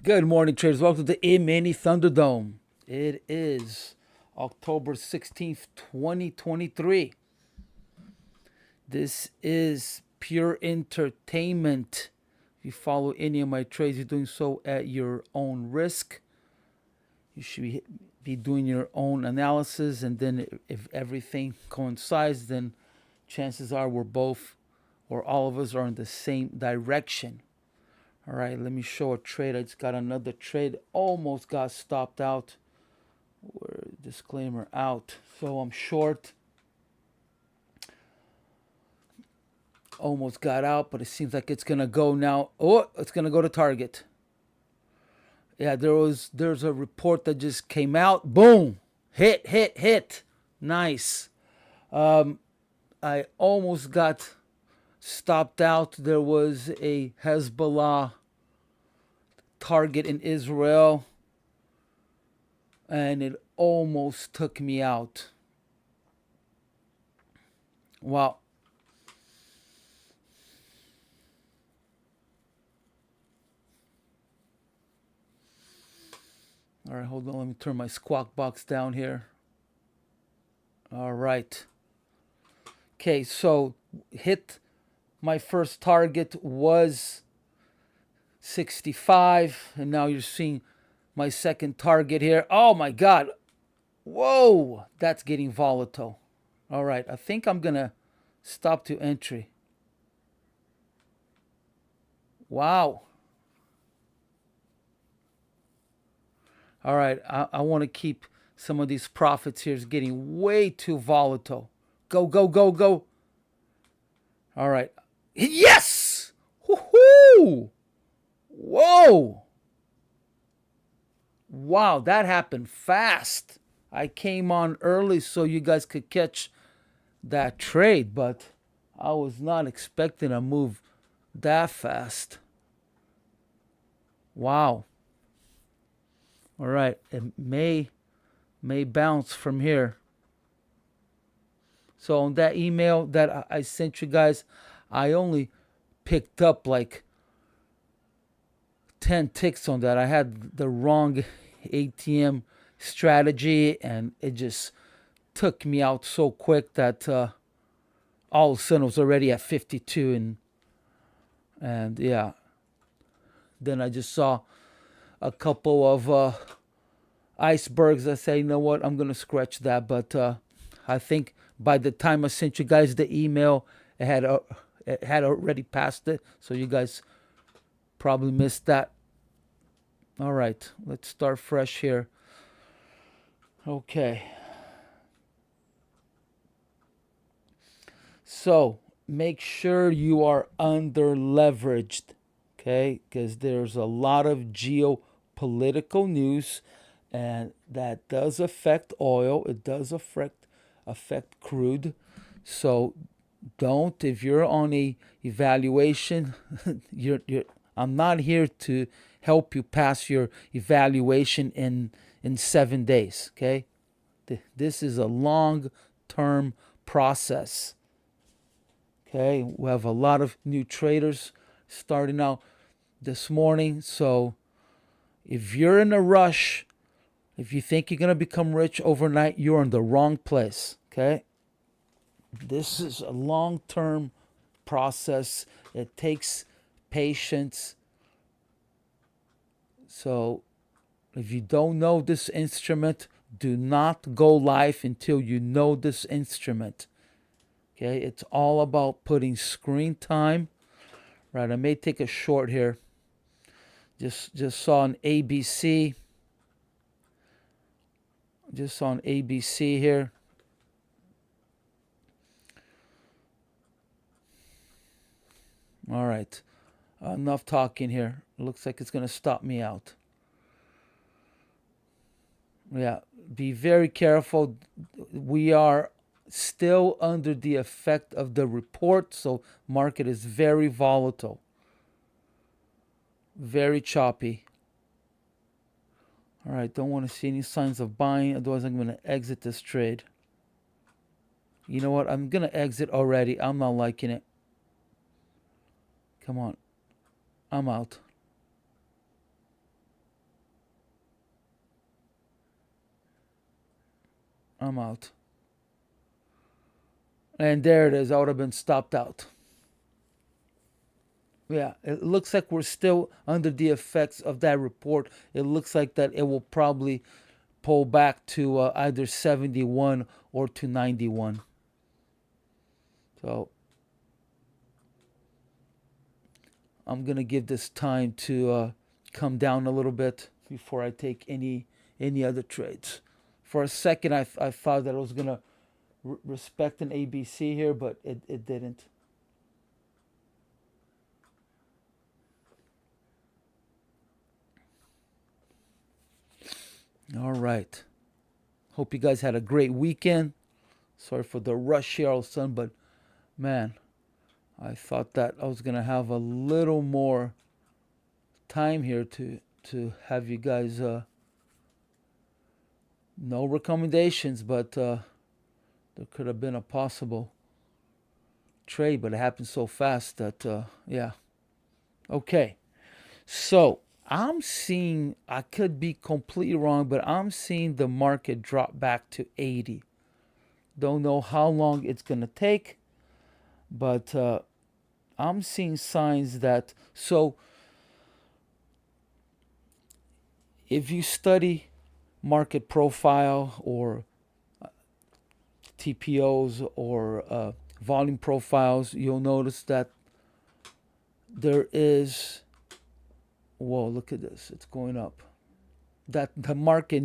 Good morning, traders. Welcome to E-mini Thunderdome. It is October 16th, 2023. This is pure entertainment. If you follow any of my trades, you're doing so at your own risk. You should be doing your own analysis, and then if everything coincides, then chances are we're both or all of us are in the same direction. All right, let me show a trade. I just got another trade. Almost got stopped out. Disclaimer out. So I'm short. Almost got out, but it seems like it's gonna go now. Oh, it's gonna go to target. Yeah, there's a report that just came out. Boom, hit. Nice. I almost got stopped out. There was a Hezbollah target in Israel, and it almost took me out. Wow. All right, hold on. Let me turn my squawk box down here. All right. Okay, so hit my first target was 65, and now you're seeing my second target here. Oh my God. Whoa, that's getting volatile. All right, I think I'm going to stop to entry. Wow. All right, I want to keep some of these profits here. It's getting way too volatile. Go. All right. Yes! Woohoo! Whoa! Wow, that happened fast. I came on early so you guys could catch that trade, but I was not expecting a move that fast. Wow. All right, it may bounce from here. So on that email that I sent you guys, I only picked up like 10 ticks on that. I had the wrong ATM strategy, and it just took me out so quick that all of a sudden it was already at 52, and yeah. Then I just saw a couple of icebergs. I say, you know what, I'm gonna scratch that. But I think by the time I sent you guys the email, it had already passed it. So you guys probably missed that. All right, let's start fresh here. Okay. So make sure you are under leveraged, okay? Because there's a lot of geopolitical news, and that does affect oil. It does affect crude. So don't, if you're on a evaluation, I'm not here to help you pass your evaluation in 7 days, okay? This is a long-term process. Okay, we have a lot of new traders starting out this morning. So if you're in a rush, if you think you're going to become rich overnight, you're in the wrong place. Okay, this is a long-term process. It takes patience. So if you don't know this instrument, do not go live until you know this instrument. Okay, it's all about putting screen time. Right, I may take a short here. Just saw an ABC. Just saw an ABC here. All right, enough talking here. It looks like it's going to stop me out. Yeah, be very careful. We are still under the effect of the report, so market is very volatile, very choppy. All right, don't want to see any signs of buying, otherwise I'm going to exit this trade. You know what, I'm going to exit already. I'm not liking it. Come on, I'm out. I'm out. And there it is. I would have been stopped out. Yeah, it looks like we're still under the effects of that report. It looks like that it will probably pull back to either 71 or to 91. So I'm gonna give this time to come down a little bit before I take any other trades. For a second, I thought that I was gonna respect an ABC here, but it didn't. All right. Hope you guys had a great weekend. Sorry for the rush here all of a sudden, but man, I thought that I was gonna have a little more time here to have you guys no recommendations, but there could have been a possible trade, but it happened so fast that yeah. Okay, so I'm seeing, I could be completely wrong, but I'm seeing the market drop back to 80. Don't know how long it's gonna take, but I'm seeing signs that, so if you study market profile or TPOs or volume profiles, you'll notice that there is, whoa, look at this, it's going up. That the market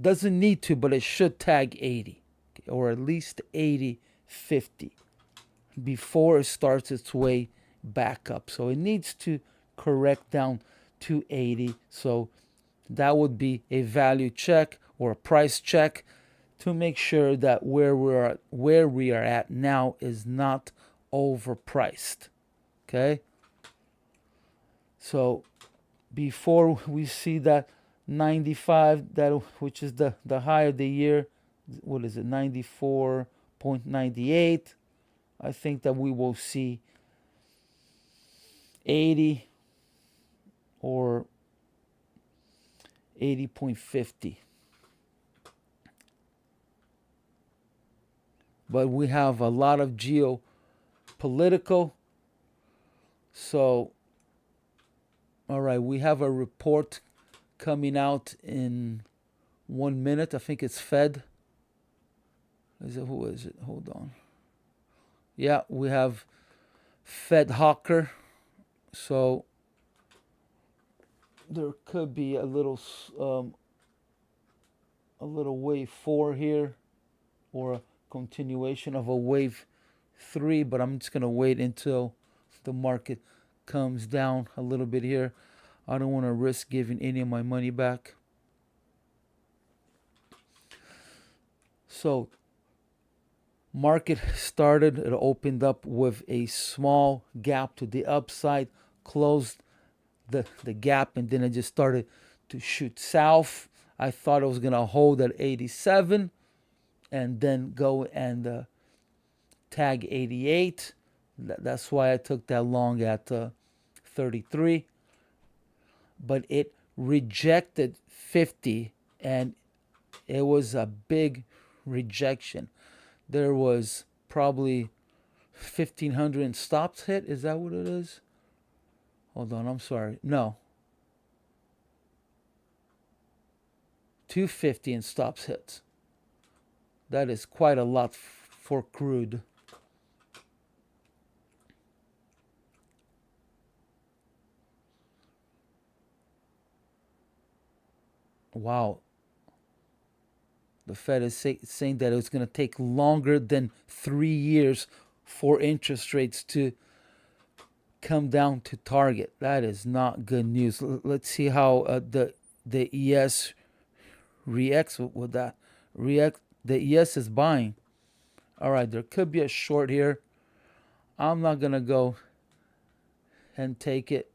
doesn't need to, but it should tag 80, okay, or at least 80.50 before it starts its way back up. So it needs to correct down to 80. So that would be a value check or a price check to make sure that where we are at now is not overpriced. Okay? So before we see that 95, that which is the high of the year, what is it, 94.98, I think that we will see 80 or 80.50. But we have a lot of geopolitical. So, all right, we have a report coming out in 1 minute. I think it's Fed. Who is it? Hold on. Yeah, we have Fed Hawker. So there could be a little wave 4 here, or a continuation of a wave 3. But I'm just gonna wait until the market comes down a little bit here. I don't want to risk giving any of my money back. So market started, it opened up with a small gap to the upside, closed the gap, and then it just started to shoot south. I thought it was going to hold at 87 and then go and tag 88. That's why I took that long at 33. But it rejected 50, and it was a big rejection. There was probably 1,500 stops hit. Is that what it is? Hold on, I'm sorry. No. 250 in stops hits. That is quite a lot for crude. Wow. The Fed is saying that it's going to take longer than 3 years for interest rates to come down to target. That is not good news. Let's see how the ES reacts with that. The ES is buying. All right, there could be a short here. I'm not going to go and take it.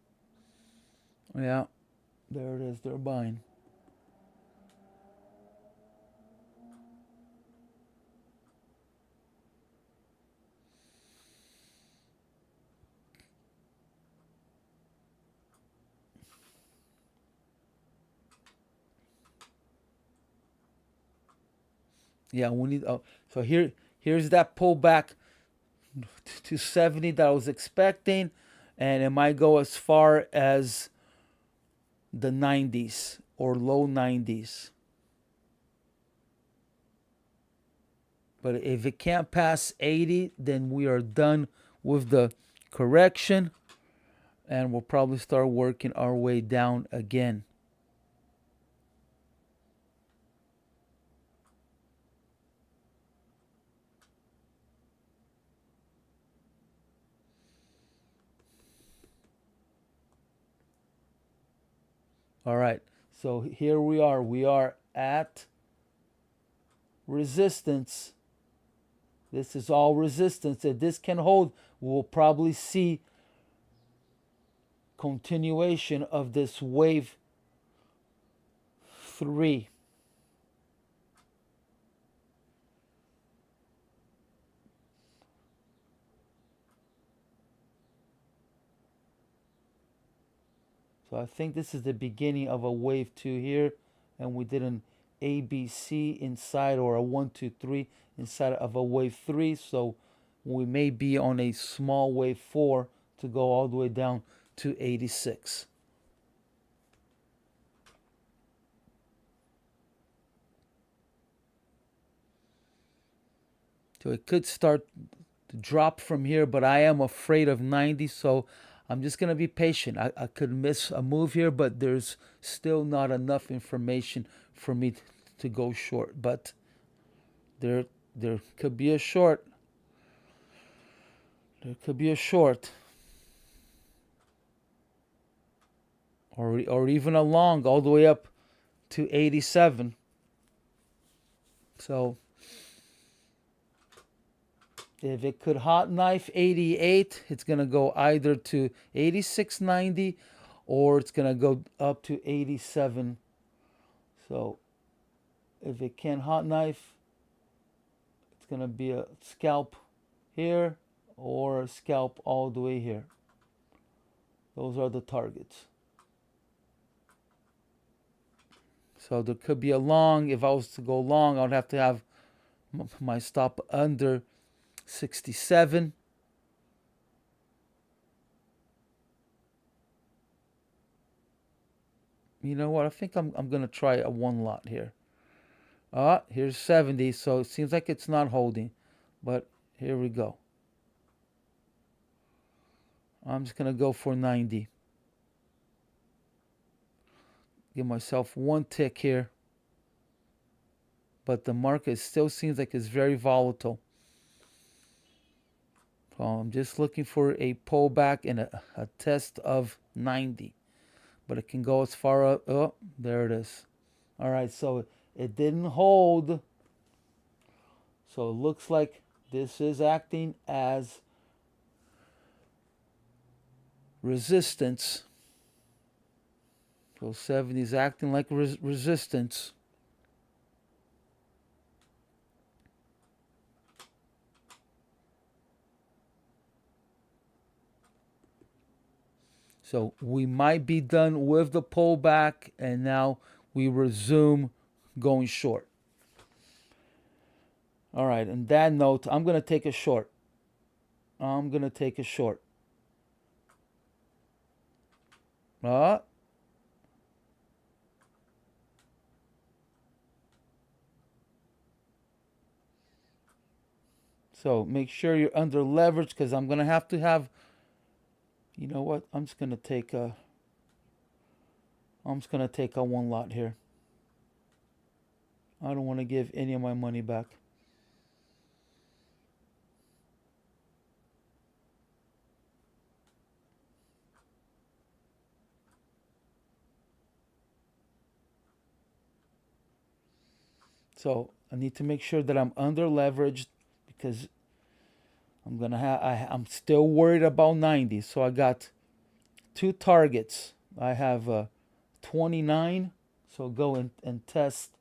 Yeah, there it is. They're buying. Yeah, we need. So here's that pullback to 70 that I was expecting, and it might go as far as the 90s or low 90s. But if it can't pass 80, then we are done with the correction, and we'll probably start working our way down again. All right, so here we are. We are at resistance. This is all resistance. If this can hold, we'll probably see continuation of this wave 3. So I think this is the beginning of a wave 2 here, and we did an ABC inside, or a 1, 2, 3 inside of a wave 3. So we may be on a small wave 4 to go all the way down to 86. So it could start to drop from here, but I am afraid of 90, so I'm just going to be patient. I could miss a move here, but there's still not enough information for me to go short. But there could be a short. There could be a short. Or even a long all the way up to 87. So if it could hot knife 88, it's going to go either to 86.90 or it's going to go up to 87. So if it can hot knife, it's going to be a scalp here or a scalp all the way here. Those are the targets. So there could be a long. If I was to go long, I would have to have my stop under 67. You know what? I think I'm going to try a one lot here. Here's 70. So it seems like it's not holding. But here we go. I'm just going to go for 90. Give myself one tick here. But the market still seems like it's very volatile. So I'm just looking for a pullback and a test of 90. But it can go as far up. Oh, there it is. All right, so it didn't hold. So it looks like this is acting as resistance. So 70 is acting like resistance. So we might be done with the pullback, and now we resume going short. All right, on that note, I'm going to take a short. I'm going to take a short. So make sure you're under leverage, because I'm going to have, you know what? I'm just going to take a one lot here. I don't want to give any of my money back. So I need to make sure that I'm under leveraged, because I'm still worried about 90. So I got two targets. I have 29. So go and test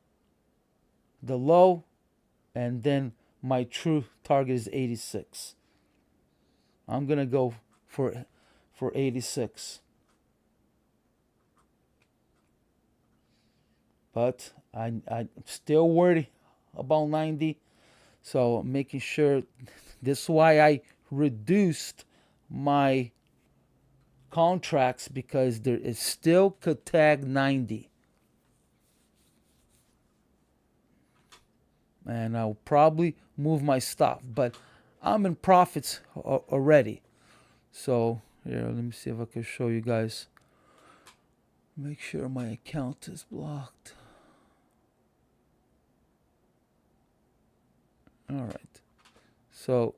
the low, and then my true target is 86. I'm gonna go for 86. But I'm still worried about 90. So making sure, this is why I reduced my contracts, because there is still could tag 90. And I'll probably move my stop, but I'm in profits already. So here, let me see if I can show you guys. Make sure my account is blocked. All right. So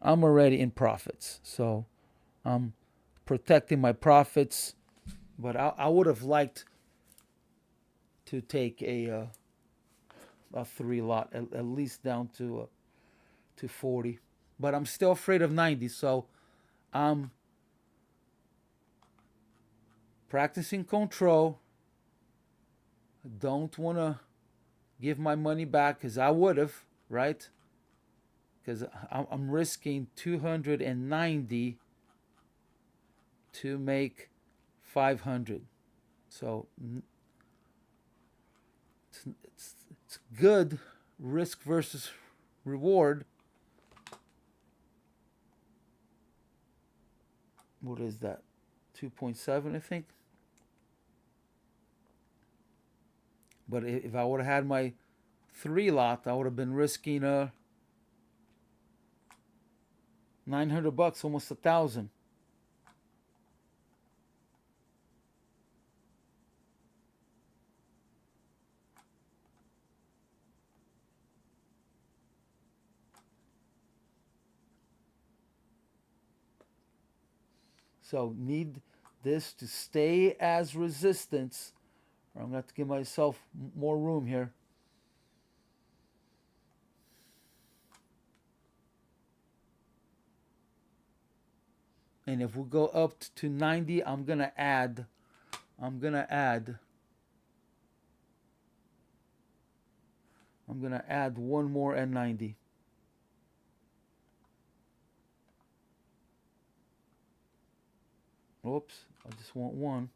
I'm already in profits. So I'm protecting my profits, but I would have liked to take a 3 lot at least down to 40, but I'm still afraid of 90. So I'm practicing control. I don't want to give my money back, because I would have, right? Because I'm risking 290 to make 500. So it's good risk versus reward. What is that? 2.7, I think. But if I would have had my 3 lot, I would have been risking 900 bucks, almost 1,000. So need this to stay as resistance, or I'm going to have to give myself more room here. And if we go up to 90, I'm going to add one more at 90. Oops, I just want one.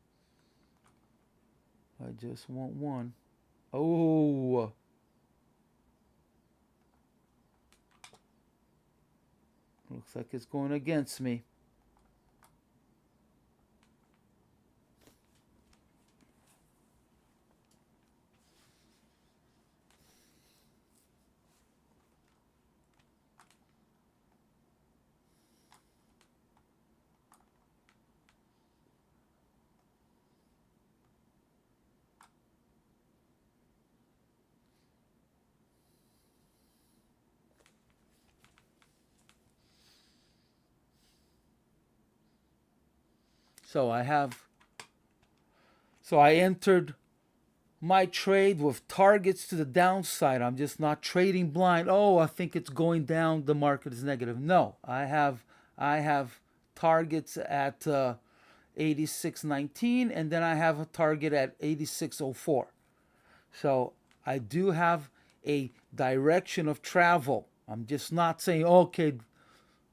Oh. Looks like it's going against me. So I entered my trade with targets to the downside. I'm just not trading blind. Oh, I think it's going down, the market is negative. No, I have targets at 86.19, and then I have a target at 86.04. So I do have a direction of travel. I'm just not saying, okay,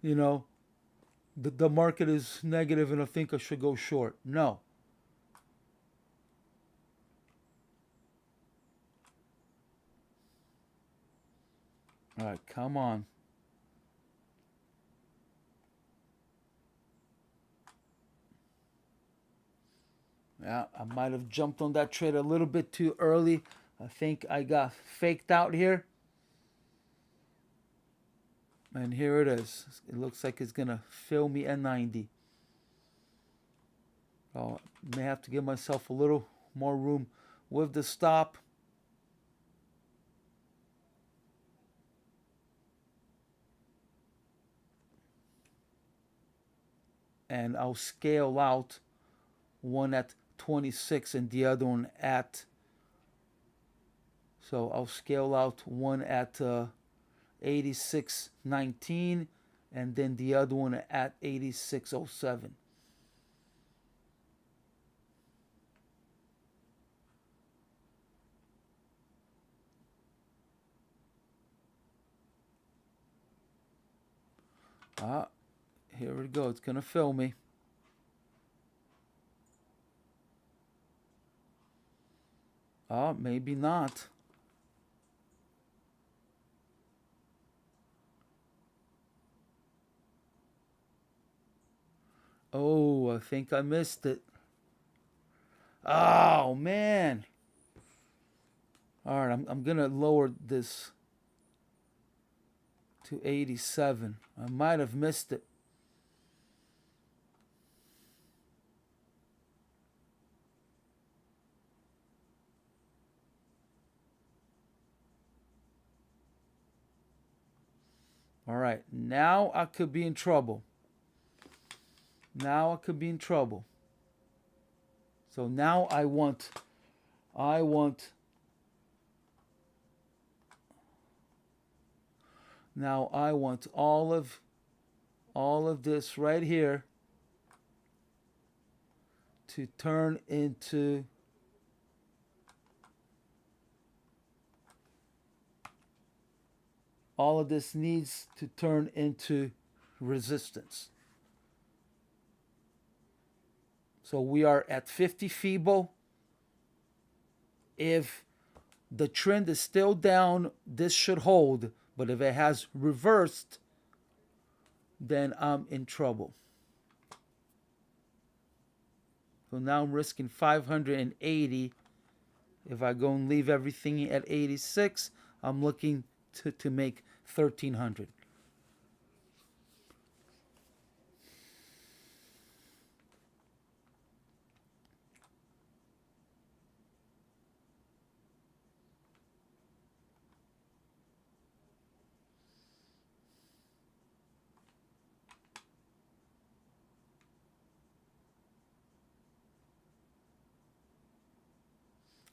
you know, the market is negative and I think I should go short. No. All right, come on. Yeah, I might have jumped on that trade a little bit too early. I think I got faked out here. And here it is. It looks like it's going to fill me at 90. So I may have to give myself a little more room with the stop. And I'll scale out one at 26 and the other one at, so I'll scale out one at 86.19 and then the other one at 86.07. Here we go. It's going to fill me. Oh, maybe not. Oh, I think I missed it. Oh, man. All right, I'm going to lower this to 87. I might have missed it. All right, now I could be in trouble. Now I could be in trouble. So now I want now I want all of this right here to turn into all of this needs to turn into resistance. So we are at 50 feeble. If the trend is still down, this should hold. But if it has reversed, then I'm in trouble. So now I'm risking 580. If I go and leave everything at 86, I'm looking to make 1300.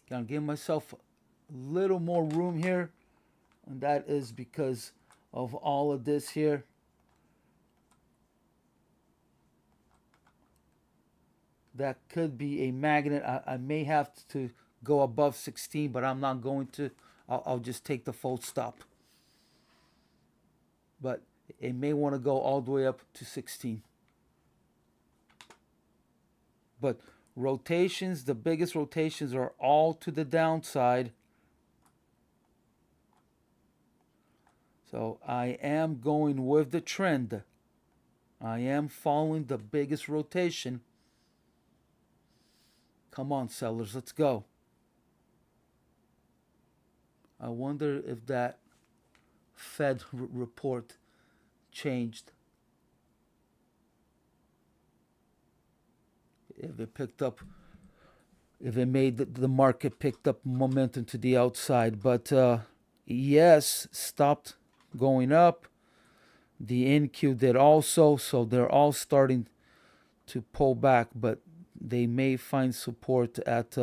Gonna give myself a little more room here, and that is because of all of this here. That could be a magnet. I may have to go above 16, but I'm not going to. I'll just take the full stop. But it may want to go all the way up to 16. But rotations, the biggest rotations are all to the downside. So I am going with the trend. I am following the biggest rotation. Come on, sellers, let's go. I wonder if that Fed report changed. If it picked up, if it made the market picked up momentum to the outside. But yes, stopped going up. The NQ did also, so they're all starting to pull back, but they may find support at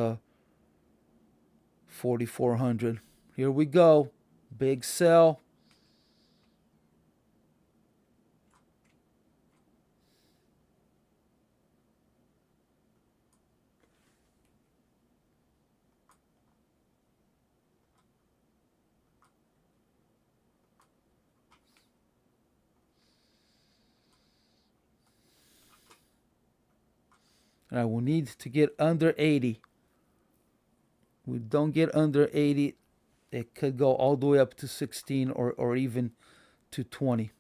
4,400. Here we go. Big sell. And I will need to get under 80. We don't get under 80, it could go all the way up to 16 or even to 20.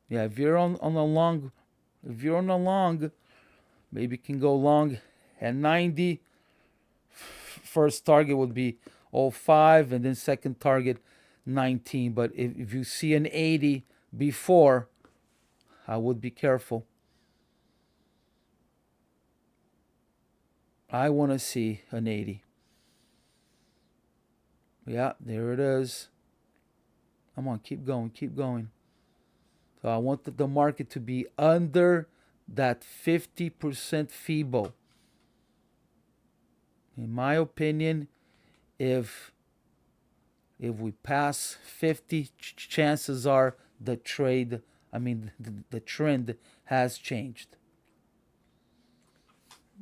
Yeah, if you're on the long, maybe you can go long at 90. First target would be 05, and then second target 19. But if you see an 80 before, I would be careful. I want to see an 80. Yeah, there it is. Come on, keep going, keep going. So I want the market to be under that 50% FIBO. In my opinion, if we pass 50, chances are the trend has changed.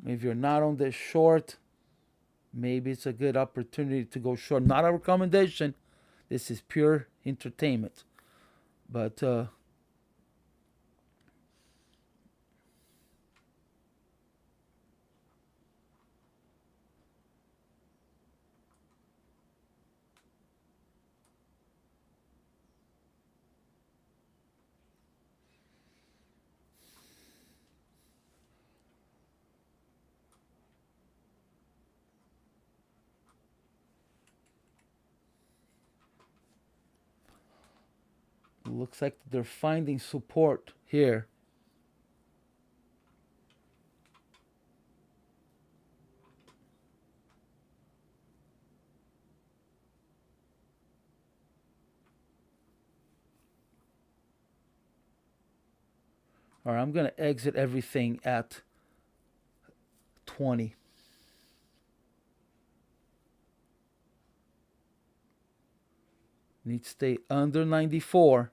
If you're not on this short, maybe it's a good opportunity to go short. Not a recommendation. This is pure entertainment. But looks like they're finding support here. All right, I'm going to exit everything at 20. Need to stay under 94.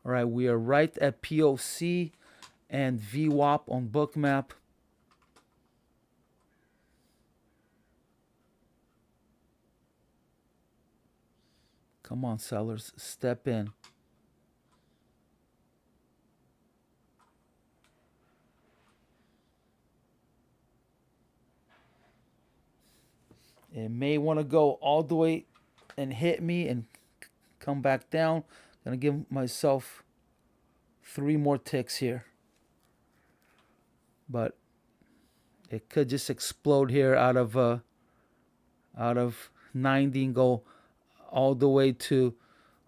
All right, we are right at POC and VWAP on Bookmap. Come on, sellers, step in. It may want to go all the way and hit me and come back down. Gonna give myself 3 more ticks here. But it could just explode here out of 90 and go all the way to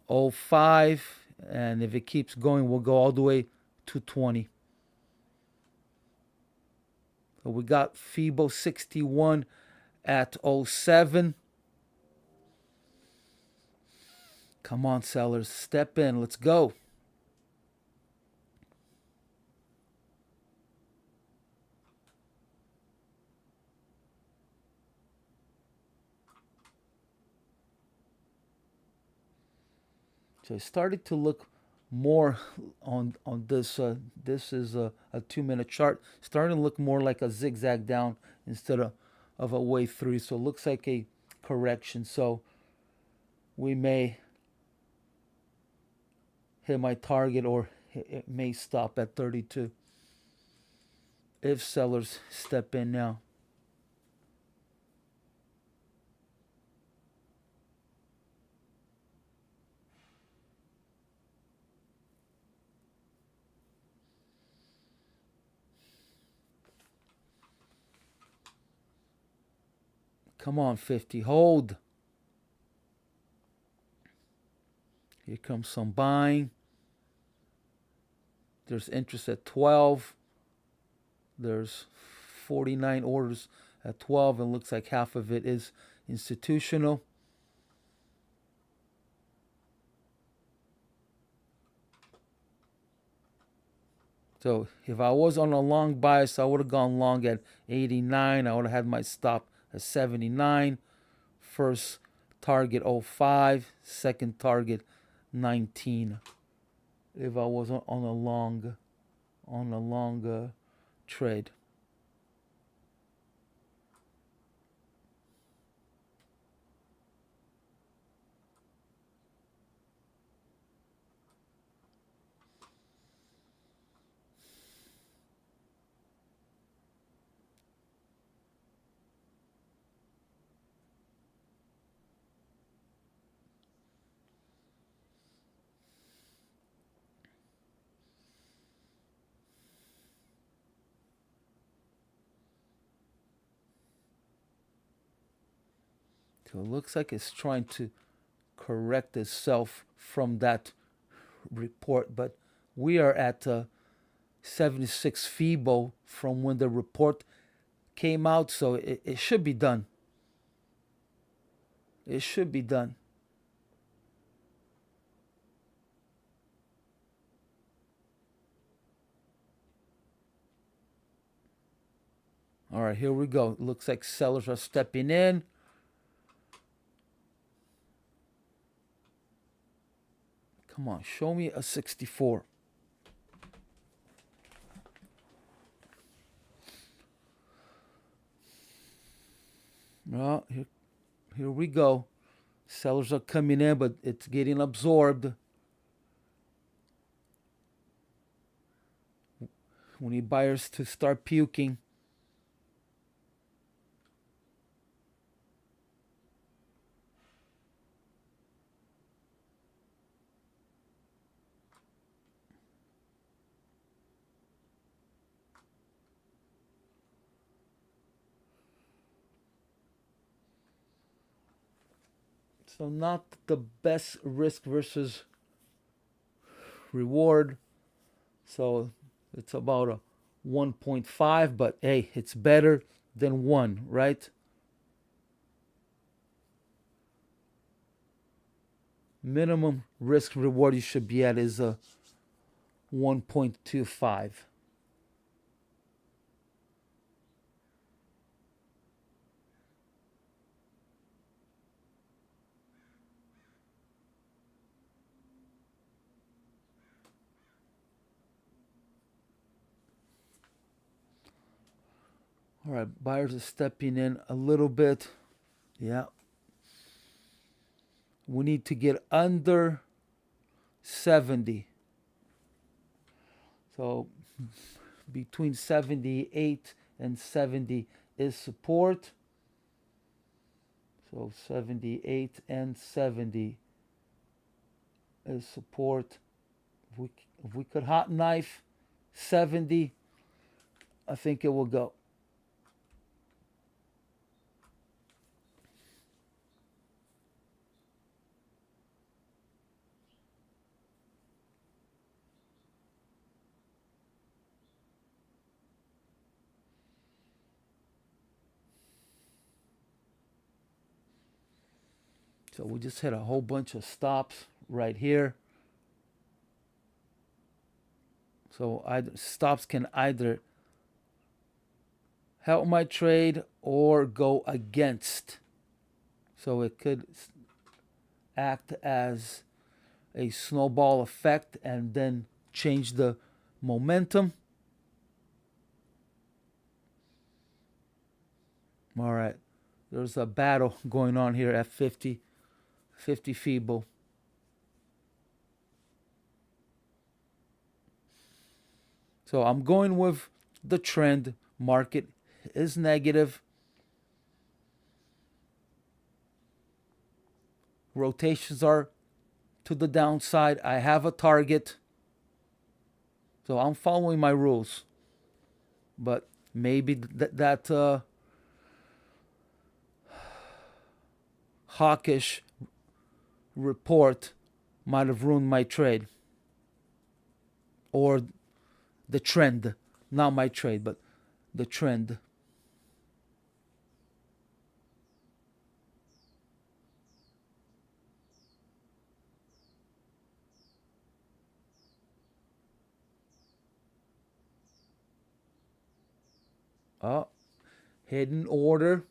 05. And if it keeps going, we'll go all the way to 20. So we got FIBO 61 at 07. Come on, sellers, step in. Let's go. So it started to look more on this. This is a 2-minute chart. Starting to look more like a zigzag down instead of a wave 3. So it looks like a correction. So we may hit my target, or it may stop at 32 if sellers step in now. Come on, 50, hold. Here comes some buying. There's interest at 12. There's 49 orders at 12, and looks like half of it is institutional. So if I was on a long bias, I would have gone long at 89. I would have had my stop at 79. First target 05. Second target 19. If I was on a long trade. So it looks like it's trying to correct itself from that report, but we are at 76 FIBO from when the report came out, so it should be done. It should be done. All right, here we go. It looks like sellers are stepping in. Come on, show me a 64. Well, here we go. Sellers are coming in, but it's getting absorbed. We need buyers to start puking. So not the best risk versus reward. So it's about a 1.5, but hey, it's better than 1, right? Minimum risk reward you should be at is a 1.25. All right, buyers are stepping in a little bit. Yeah. We need to get under 70. So between 78 and 70 is support. So 78 and 70 is support. If we could hot knife 70, I think it will go. So we just hit a whole bunch of stops right here. So stops can either help my trade or go against. So it could act as a snowball effect and then change the momentum. All right. There's a battle going on here at 50 feeble. So I'm going with the trend. Market is negative. Rotations are to the downside. I have a target. So I'm following my rules. But maybe that hawkish report might have ruined my trade. Or the trend. Not my trade, but the trend. Oh, hidden order.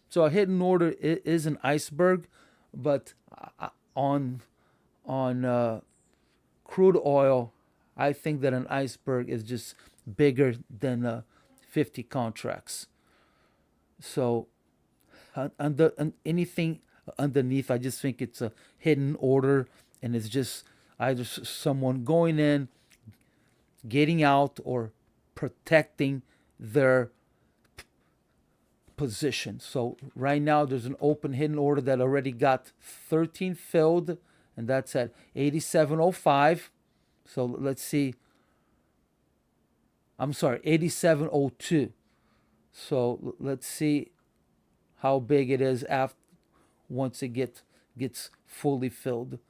So a hidden order is an iceberg, but on crude oil, I think that an iceberg is just bigger than 50 contracts. So anything underneath, I just think it's a hidden order, and it's just either someone going in, getting out, or protecting their position. So right now there's an open hidden order that already got 13 filled, and that's at 87.05. So let's see. I'm sorry, 87.02. So let's see how big it is after once it gets fully filled.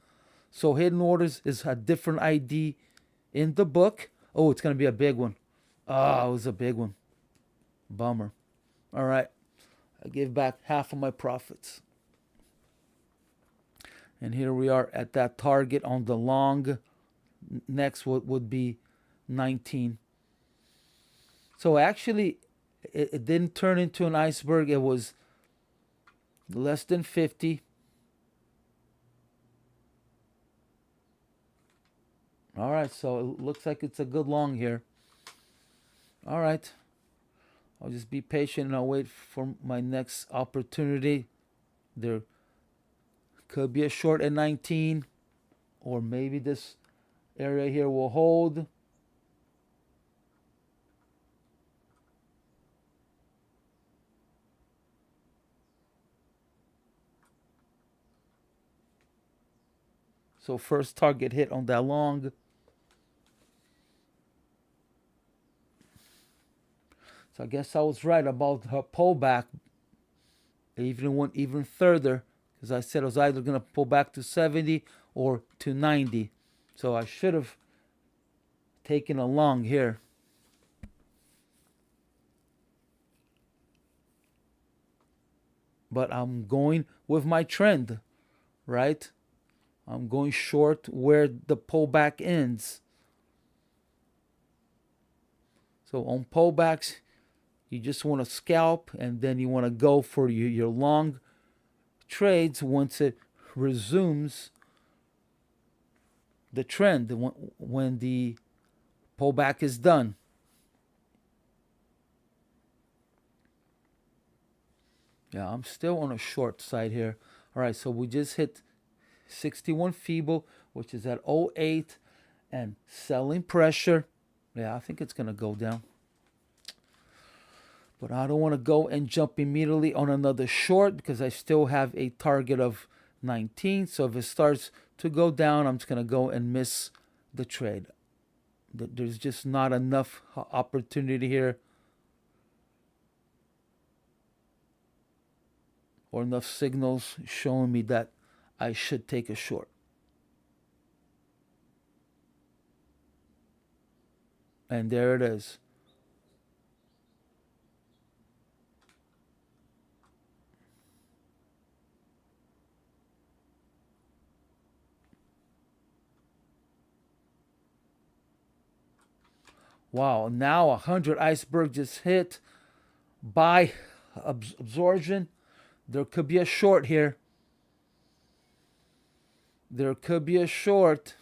So hidden orders is a different ID in the book. Oh, it's gonna be a big one. Oh, it was a big one. Bummer. All right. I gave back half of my profits. And here we are at that target on the long. Next would be 19. So actually, it didn't turn into an iceberg. It was less than 50. All right, so it looks like it's a good long here. All right. I'll just be patient and I'll wait for my next opportunity. There could be a short at 19, or maybe this area here will hold. So first target hit on that long. So I guess I was right about her pullback. It even went even further because I said it was either going to pull back to 70 or to 90. So I should have taken a long here. But I'm going with my trend, right? I'm going short where the pullback ends. So on pullbacks, you just want to scalp, and then you want to go for your long trades once it resumes the trend, when the pullback is done. Yeah, I'm still on a short side here. All right, so we just hit 61 feeble, which is at 08, and selling pressure. Yeah, I think it's going to go down. But I don't want to go and jump immediately on another short because I still have a target of 19. So if it starts to go down, I'm just going to go and miss the trade. There's just not enough opportunity here, or enough signals showing me that I should take a short. And there it is. Wow, now 100 iceberg just hit. Buy absorption. There could be a short here. There could be a short.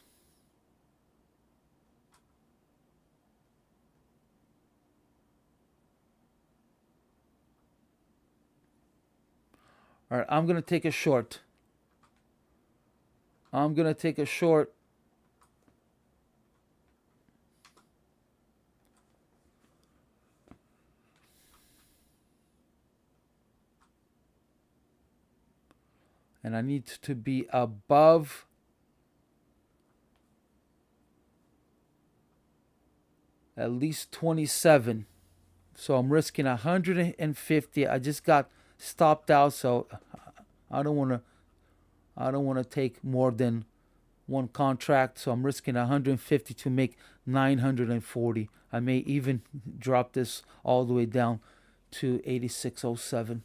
All right, I'm going to take a short. I'm going to take a short. And I need to be above at least 27. So I'm risking 150. I just got stopped out, so I don't want to take more than one contract. So I'm risking 150 to make 940. I may even drop this all the way down to 8607.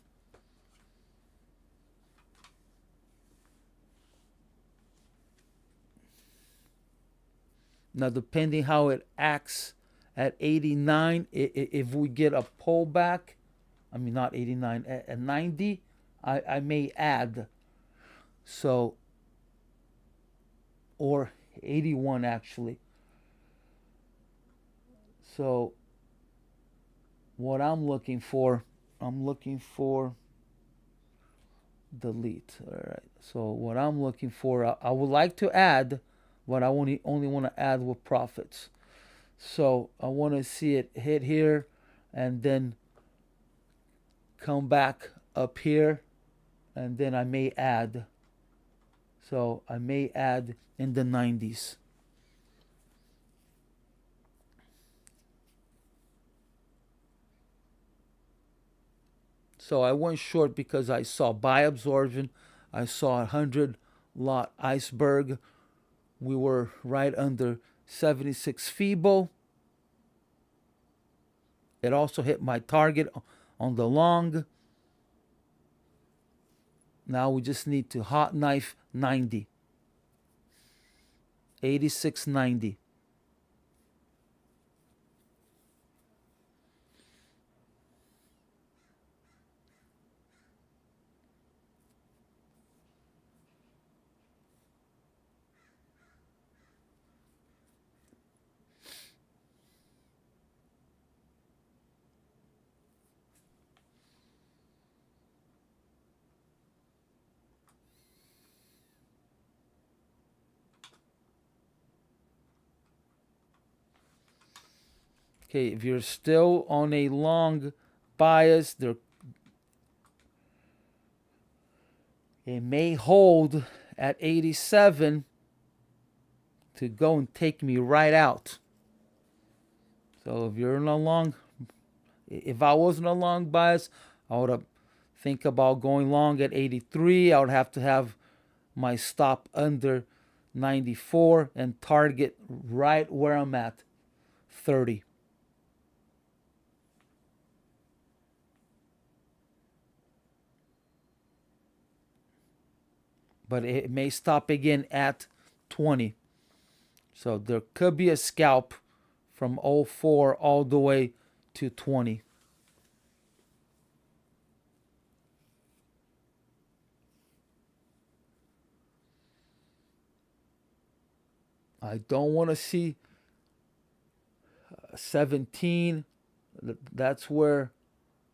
Now, depending how it acts at 89, if we get a pullback, I mean, not 89, at 90, I may add. So, or 81 actually. So, what I'm looking for delete. All right. So, what I'm looking for, I would like to add, but I only want to add with profits. So I want to see it hit here and then come back up here, and then I may add. So I may add in the 90s. So I went short because I saw buy absorption. I saw 100 lot iceberg. We were right under 76 feeble. It also hit my target on the long. Now we just need to hot knife 90. 86.90. Okay, if you're still on a long bias, it may hold at 87 to go and take me right out. So if you're in a long, if I wasn't a long bias, I would have think about going long at 83, I would have to have my stop under 94 and target right where I'm at, 30. But it may stop again at 20. So there could be a scalp from 04 all the way to 20. I don't want to see 17. That's where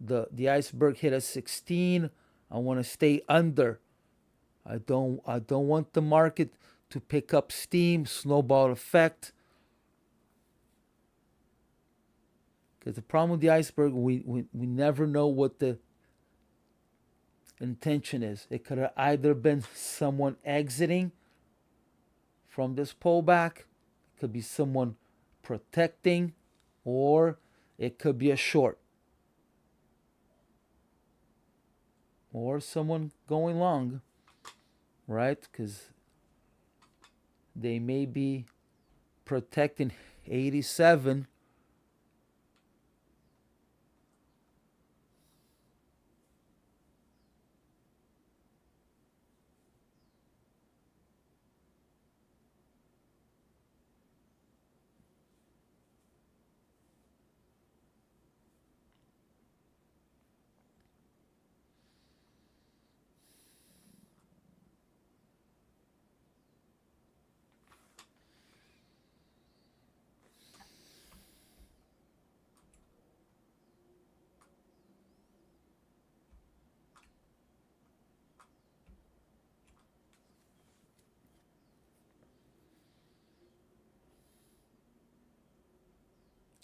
the iceberg hit a 16. I want to stay under. I don't want the market to pick up steam, snowball effect. Because the problem with the iceberg, we never know what the intention is. It could have either been someone exiting from this pullback, it could be someone protecting, or it could be a short, or someone going long, right? Because they may be protecting 87.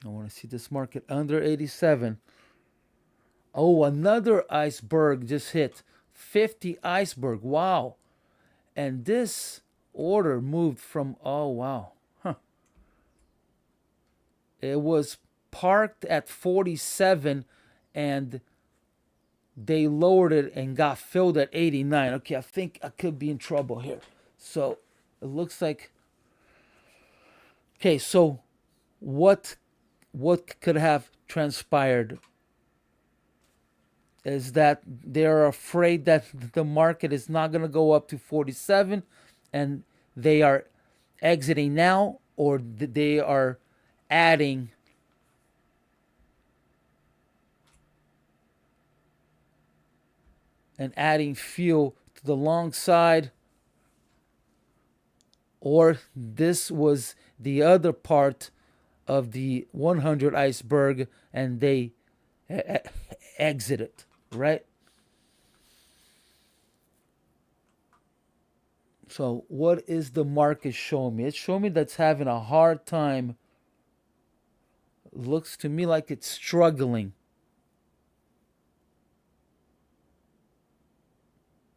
I want to see this market under 87. Oh, another iceberg just hit. 50 iceberg. Wow. And this order moved from, oh, wow. Huh. It was parked at 47 and they lowered it and got filled at 89. Okay, I think I could be in trouble here. So it looks like, okay, so what could have transpired is that they're afraid that the market is not going to go up to 47 and they are exiting now, or they are adding fuel to the long side, or this was the other part of the 100 iceberg and they exited, right? So what is the market showing me? It's showing me that's having a hard time. Looks to me like it's struggling.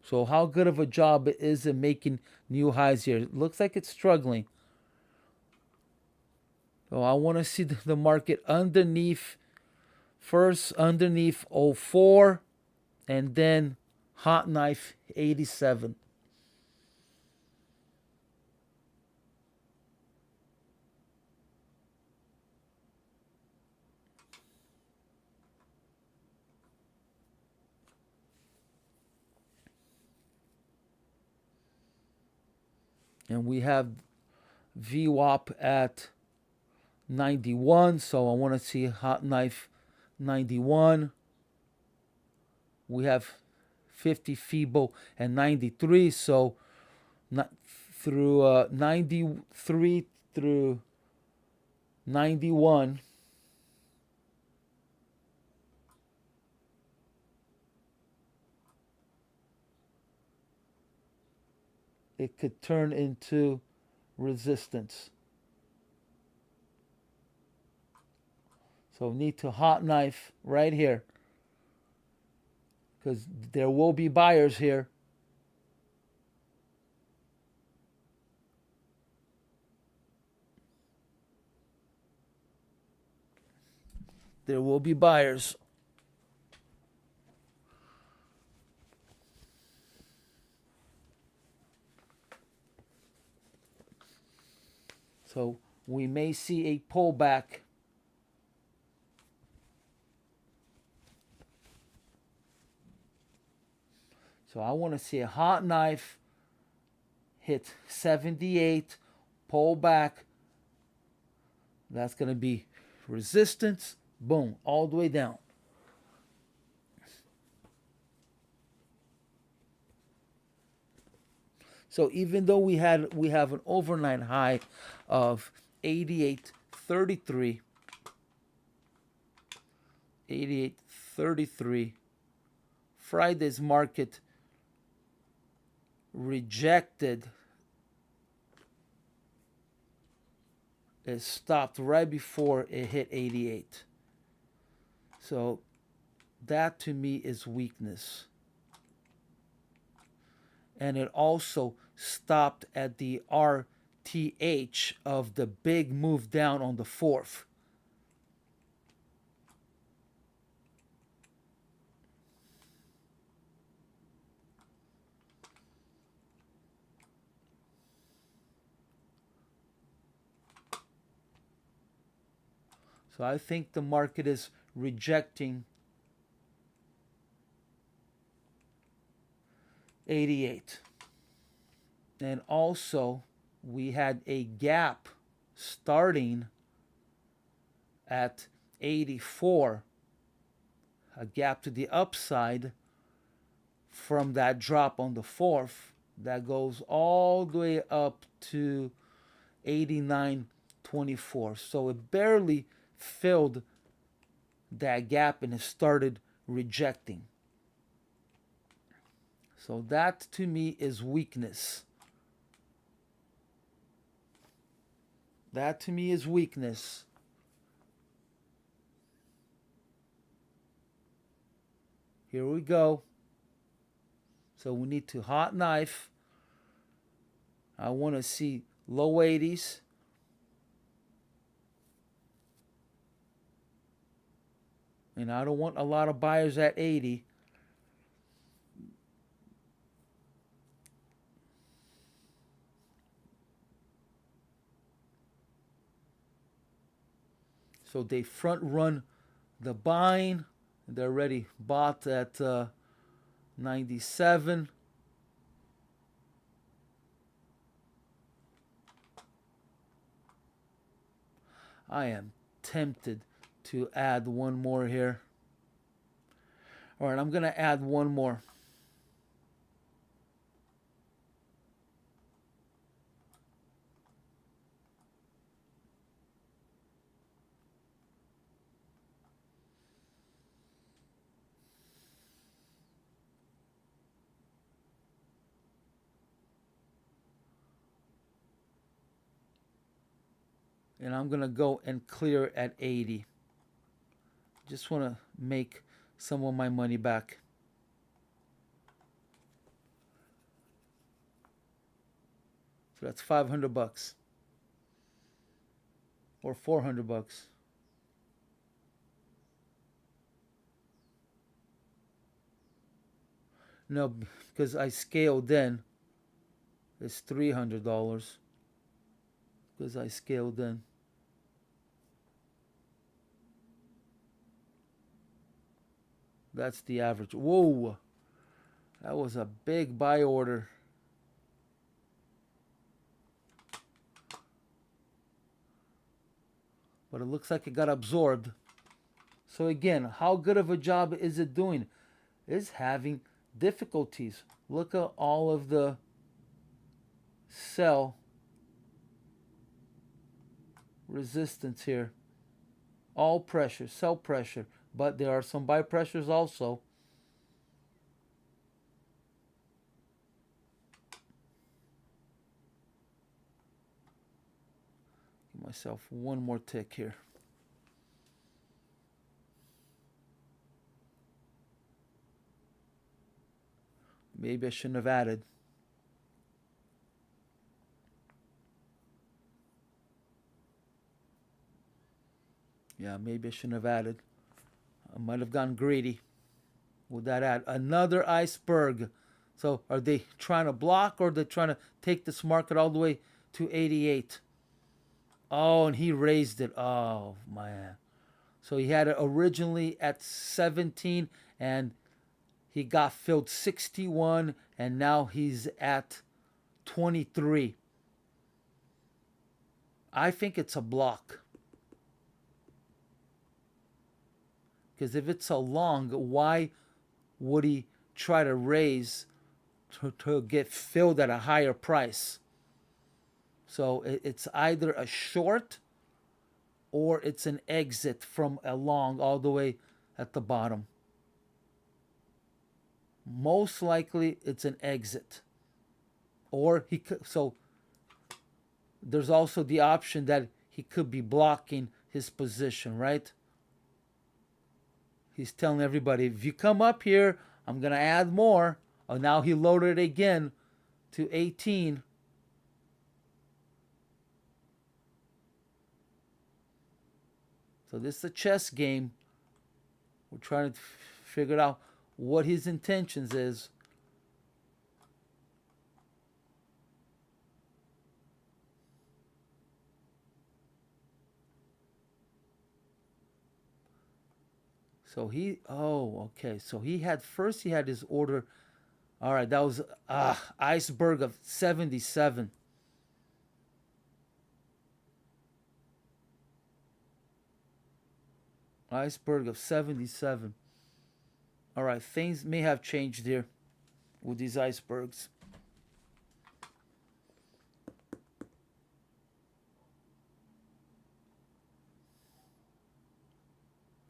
So how good of a job is it making new highs here? It looks like it's struggling. So I want to see the market underneath, first underneath 04 and then hot knife 87. And we have VWAP at 91, so I want to see hot knife 91. We have 50 Fibo and 93, so not through 93 through 91. It could turn into resistance. So need to hot knife right here, because there will be buyers here. There will be buyers. So we may see a pullback. So I want to see a hot knife hit 78, pull back. That's going to be resistance, boom, all the way down. So even though we have an overnight high of 88.33, 88.33, Friday's market rejected. It stopped right before it hit 88. So that to me is weakness. And it also stopped at the RTH of the big move down on the 4th. So I think the market is rejecting 88. And also, we had a gap starting at 84, a gap to the upside from that drop on the 4th that goes all the way up to 89.24. So it barely filled that gap and it started rejecting. So that to me is weakness. That to me is weakness. Here we go. So we need to hot knife. I want to see low 80s. And I don't want a lot of buyers at 80. So they front run the buying. They're already bought at 97. I am tempted to add one more here. All right, I'm going to add one more. And I'm going to go and clear at 80. Just want to make some of my money back. So that's 500 bucks. Or 400 bucks. No, because I scaled in. It's $300. Because I scaled in. That's the average. Whoa. That was a big buy order. But it looks like it got absorbed. So again, how good of a job is it doing? It's having difficulties. Look at all of the sell resistance here. All pressure, sell pressure. But there are some buy pressures also. Give myself one more tick here. Maybe I shouldn't have added. Yeah, maybe I shouldn't have added. I might have gone greedy with that ad. Another iceberg. So are they trying to block or are they trying to take this market all the way to 88? Oh, and he raised it. Oh, man. So he had it originally at 17 and he got filled 61 and now he's at 23. I think it's a block. Because if it's a long, why would he try to raise to get filled at a higher price? So it's either a short or it's an exit from a long all the way at the bottom. Most likely it's an exit. Or he could, so there's also the option that he could be blocking his position, right? He's telling everybody, if you come up here, I'm going to add more. Oh, now he loaded it again to 18. So this is a chess game. We're trying to figure out what his intentions is. So okay. So he had his order. All right, that was iceberg of 77. Iceberg of 77. All right, things may have changed here with these icebergs.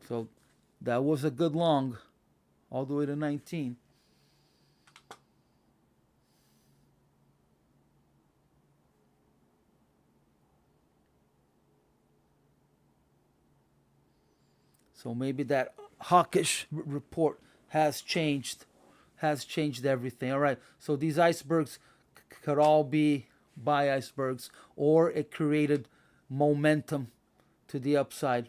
So that was a good long, all the way to 19. So maybe that hawkish report has changed everything. All right. So these icebergs could all be buy icebergs, or it created momentum to the upside.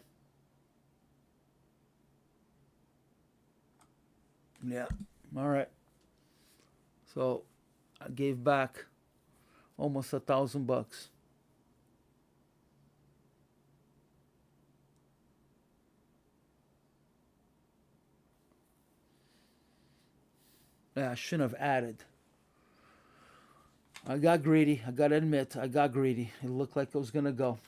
Yeah. All right. So I gave back almost $1,000. Yeah, I shouldn't have added. I got greedy. I gotta admit, I got greedy. It looked like it was gonna go.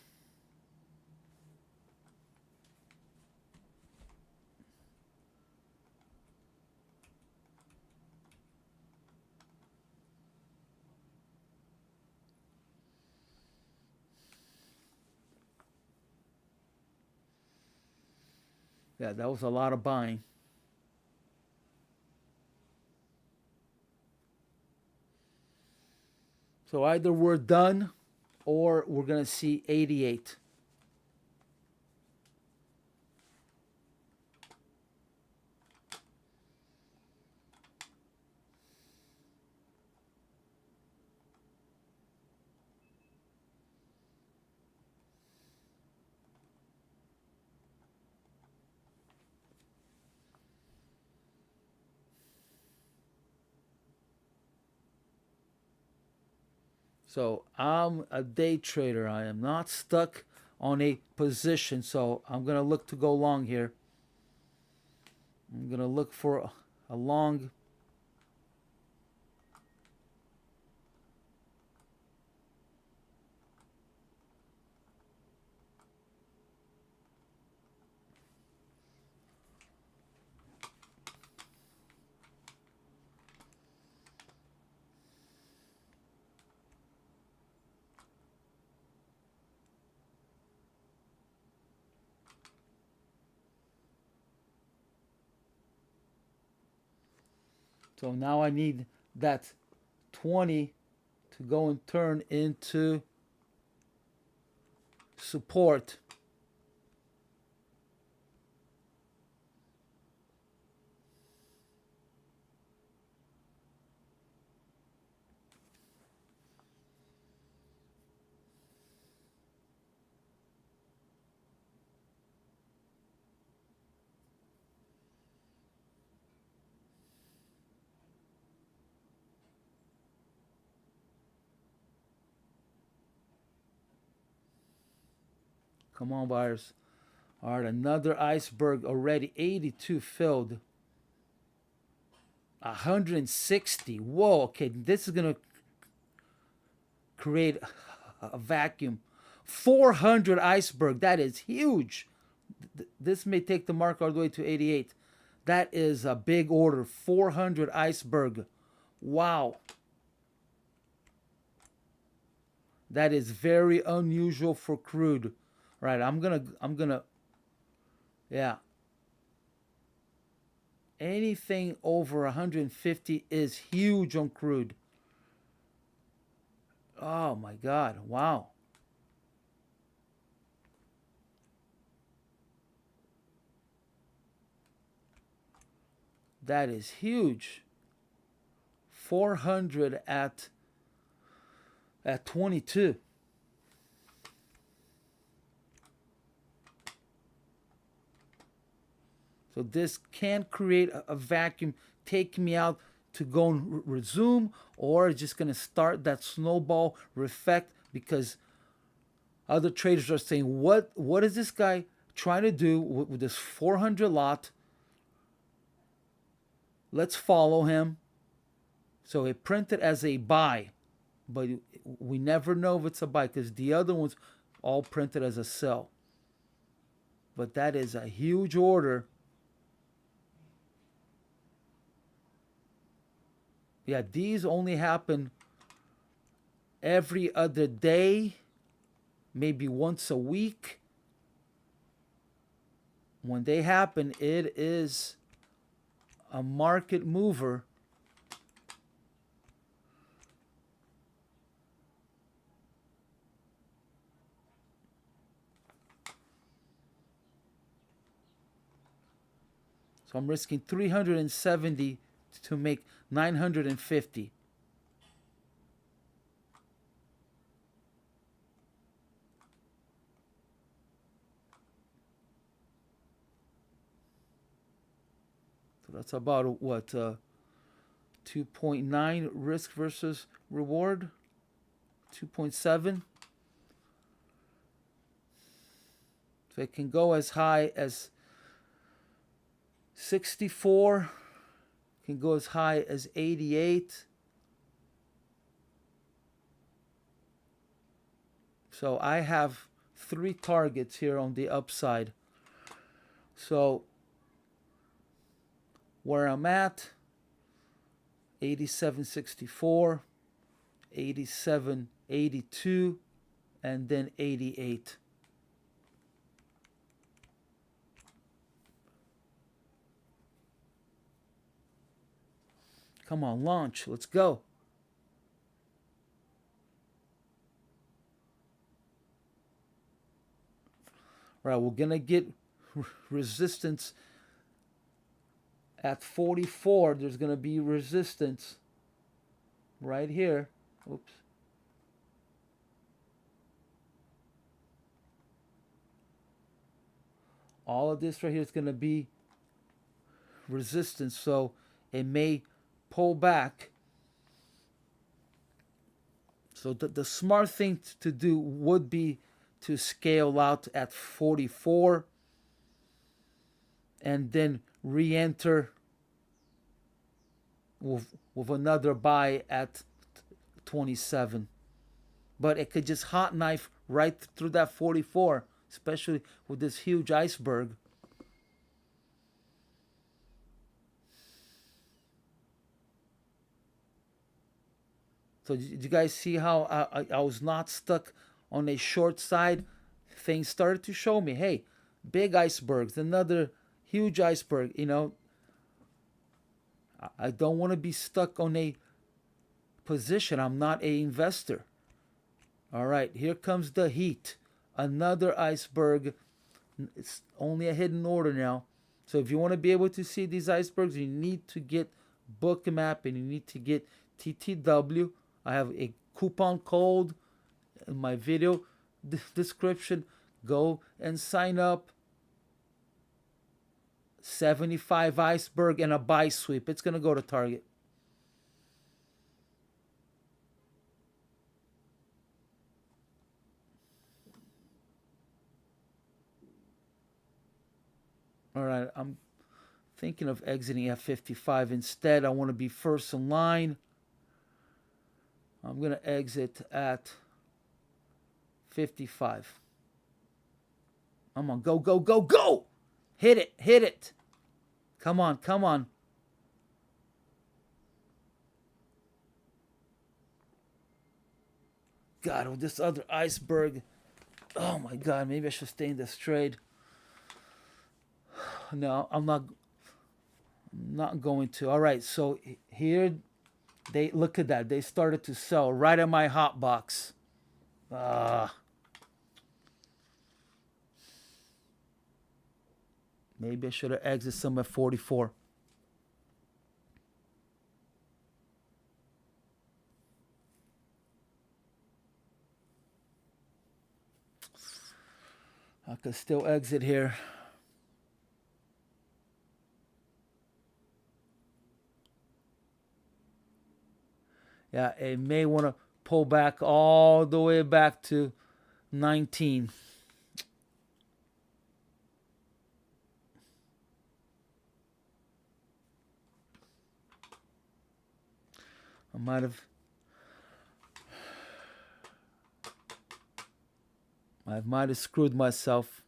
Yeah, that was a lot of buying. So either we're done or we're gonna see 88. So I'm a day trader. I am not stuck on a position. So I'm going to look to go long here. I'm going to look for a long. So now I need that 20 to go and turn into support. Come on, buyers. All right, another iceberg already. 82 filled. 160. Whoa, okay, this is going to create a vacuum. 400 iceberg. That is huge. This may take the mark all the way to 88. That is a big order. 400 iceberg. Wow. That is very unusual for crude. Right, I'm gonna yeah. Anything over 150 is huge on crude. Oh my God, wow. That is huge. 400 at 22. So this can create a vacuum, take me out to go and resume, or it's just going to start that snowball effect because other traders are saying, what is this guy trying to do with this 400 lot? Let's follow him. So it printed as a buy, but we never know if it's a buy because the other ones all printed as a sell. But that is a huge order. Yeah, these only happen every other day, maybe once a week. When they happen, it is a market mover. So I'm risking 370 to make 950. So that's about what 2.9 risk versus reward. 2.7. So it can go as high as 64. Can go as high as 88. So I have 3 targets here on the upside. So where I'm at, 87.64, 87.82, and then 88. Come on, launch. Let's go. Right, we're going to get resistance at 44. There's going to be resistance right here. Oops. All of this right here is going to be resistance, so it may pull back. So the smart thing to do would be to scale out at 44 and then re-enter with another buy at 27. But it could just hot knife right through that 44, especially with this huge iceberg. So did you guys see how I was not stuck on a short side? Things started to show me, hey, big icebergs, another huge iceberg. You know, I don't want to be stuck on a position. I'm not an investor. All right, here comes the heat. Another iceberg. It's only a hidden order now. So if you want to be able to see these icebergs, you need to get Bookmap and you need to get TTW. I have a coupon code in my video description. Go and sign up. 75 iceberg and a buy sweep. It's going to go to target. All right, I'm thinking of exiting at 55. Instead, I want to be first in line. I'm going to exit at 55. Come on, go, go, go, go! Hit it, hit it. Come on, come on. God, with this other iceberg. Oh my God, maybe I should stay in this trade. No, I'm not going to. All right, so here they look at that. They started to sell right at my hot box. Maybe I should have exited some at 44. I could still exit here. Yeah, it may want to pull back all the way back to 19. I might have screwed myself.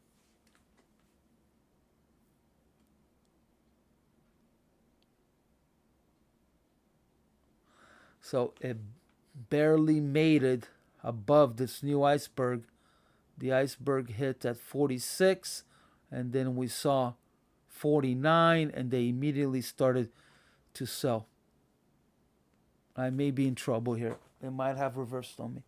So it barely made it above this new iceberg. The iceberg hit at 46, and then we saw 49, and they immediately started to sell. I may be in trouble here. They might have reversed on me.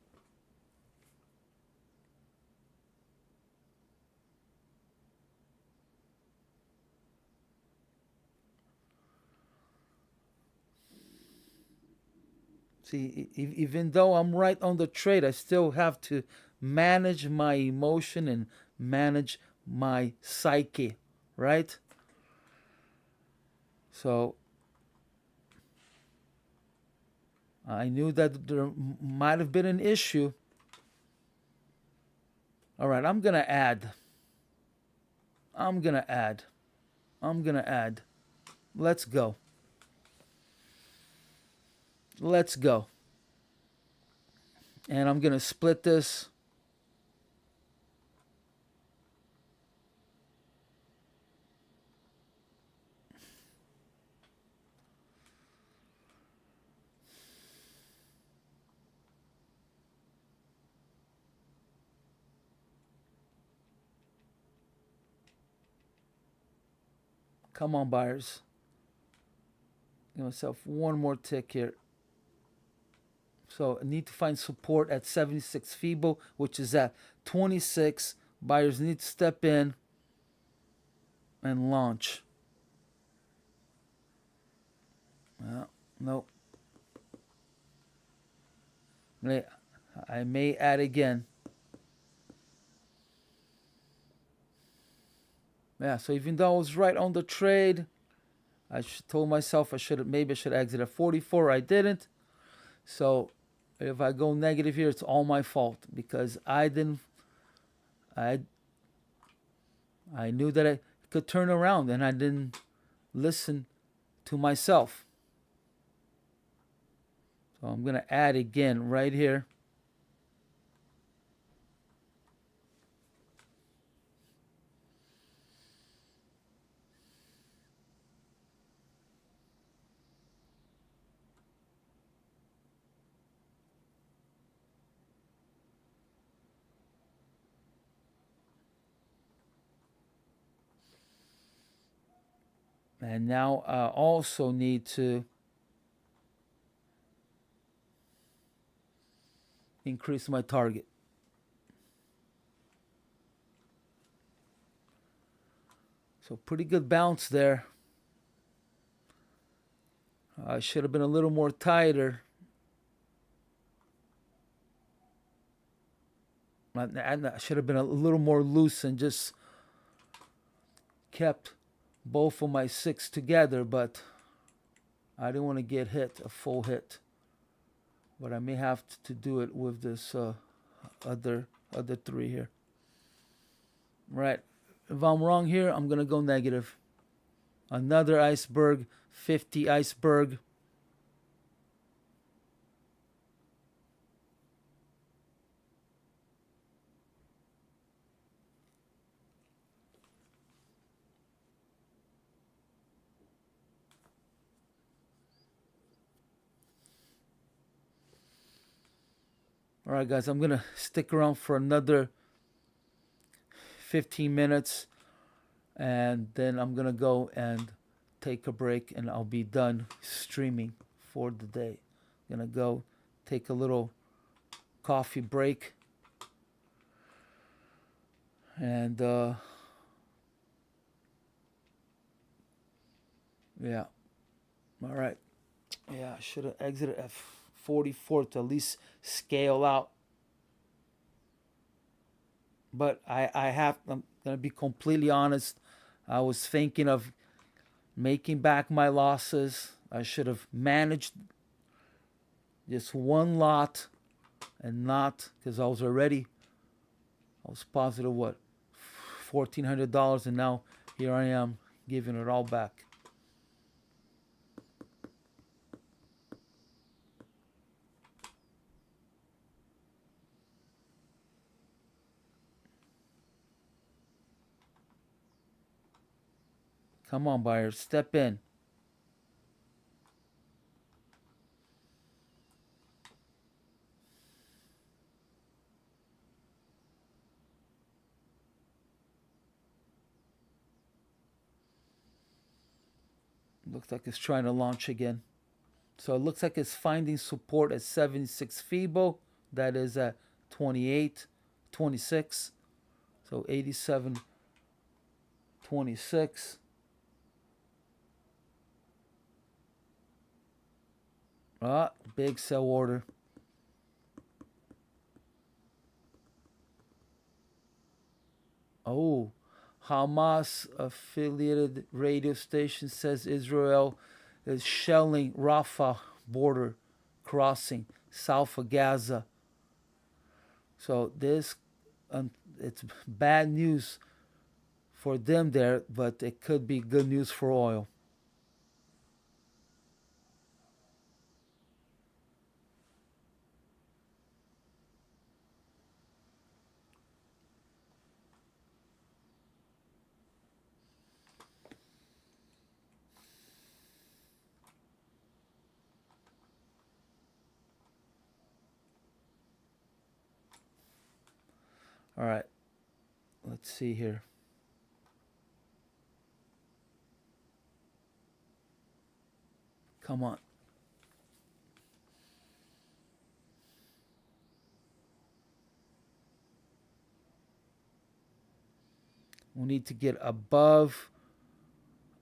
See, even though I'm right on the trade, I still have to manage my emotion and manage my psyche, right? So I knew that there might have been an issue. All right, I'm going to add. Let's go. Let's go. And I'm going to split this. Come on, buyers. Give myself one more tick here. So I need to find support at 76 feeble, which is at 26. Buyers need to step in and launch. Nope. I may add again. Yeah, so even though I was right on the trade, I told myself maybe I should exit at 44. I didn't. So if I go negative here, it's all my fault because I knew that I could turn around and I didn't listen to myself. So I'm going to add again right here. And now I also need to increase my target. So pretty good bounce there. I should have been a little more tighter. I should have been a little more loose and just kept both of my 6 together, but I didn't want to get hit, a full hit. But I may have to do it with this other 3 here. Right. If I'm wrong here, I'm going to go negative. Another iceberg, 50 iceberg. All right, guys, I'm going to stick around for another 15 minutes, and then I'm going to go and take a break, and I'll be done streaming for the day. I'm going to go take a little coffee break, and yeah, all right. Yeah, I should have exited at 44 to at least scale out. But I'm going to be completely honest. I was thinking of making back my losses. I should have managed just one lot and not, because I was positive, what, $1,400, and now here I am giving it all back. Come on, buyers, step in. Looks like it's trying to launch again. So it looks like it's finding support at 76 Fibo. That is at 28, 26. So 87, 26. Ah, big sell order. Oh, Hamas affiliated radio station says Israel is shelling Rafah border crossing south of Gaza. So this, it's bad news for them there, but it could be good news for oil. All right, let's see here. Come on. We need to get above.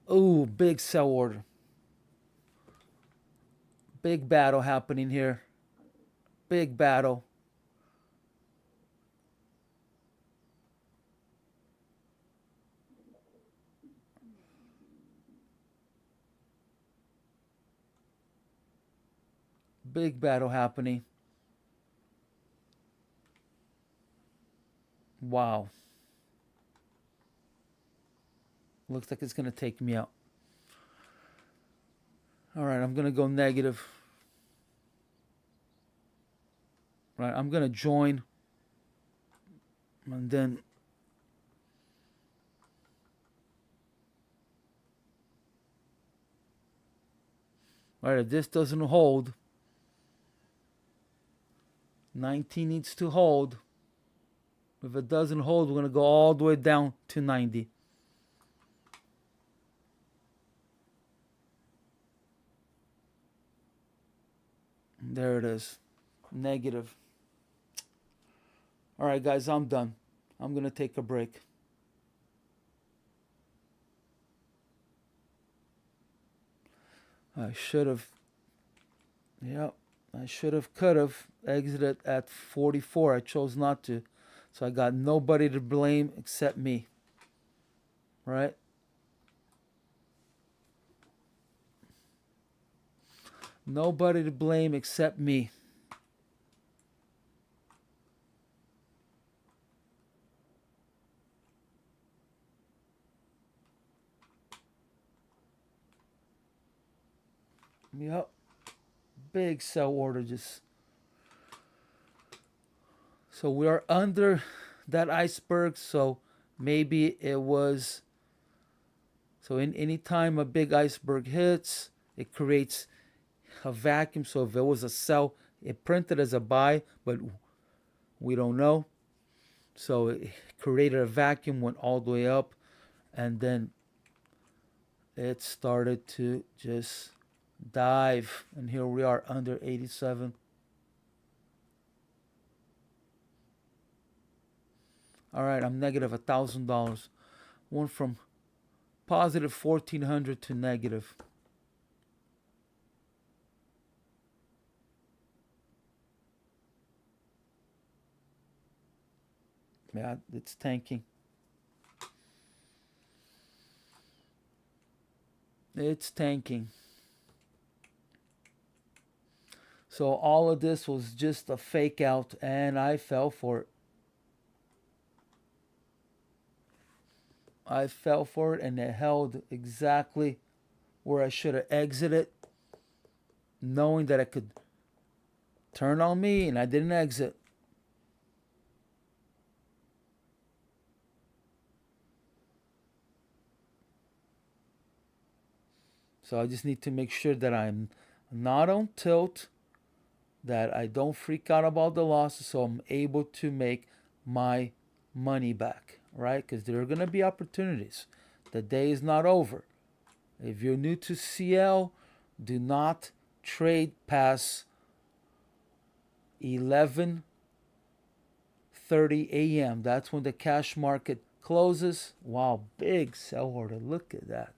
Ooh, big sell order. Big battle happening here. Big battle. Big battle happening. Wow. Looks like it's going to take me out. All right, I'm going to go negative. Right, I'm going to join. And then all right, if this doesn't hold, 19 needs to hold. If it doesn't hold, we're going to go all the way down to 90. There it is. Negative. All right, guys, I'm done. I'm going to take a break. I should have. Yep. I should have, could have exited at 44. I chose not to. So I got nobody to blame except me. Right? Nobody to blame except me. Yep. Big sell order just. So we are under that iceberg. So maybe it was. So in any time a big iceberg hits, it creates a vacuum. So if it was a sell, it printed as a buy, but we don't know. So it created a vacuum, went all the way up, and then it started to just dive. And here we are under 87. All right, I'm negative $1,000. Went from positive 1,400 to negative. Yeah, it's tanking. It's tanking. So all of this was just a fake out, and I fell for it. I fell for it, and it held exactly where I should have exited, knowing that it could turn on me, and I didn't exit. So I just need to make sure that I'm not on tilt, that I don't freak out about the losses, so I'm able to make my money back, right? Because there are going to be opportunities. The day is not over. If you're new to CL, do not trade past 11:30 a.m. That's when the cash market closes. Wow, big sell order. Look at that.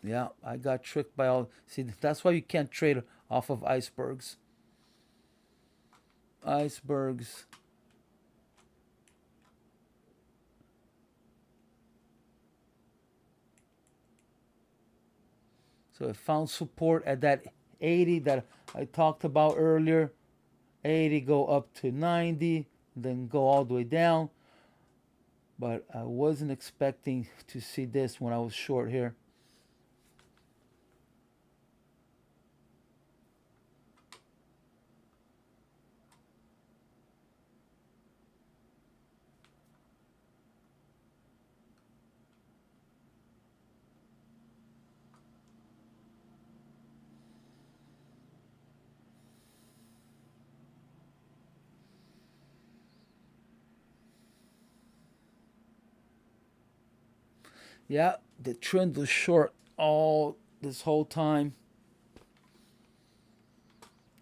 Yeah, I got tricked by all. See, that's why you can't trade off of icebergs. Icebergs. So it found support at that 80 that I talked about earlier. 80 go up to 90, then go all the way down. But I wasn't expecting to see this when I was short here. Yeah, the trend was short all this whole time.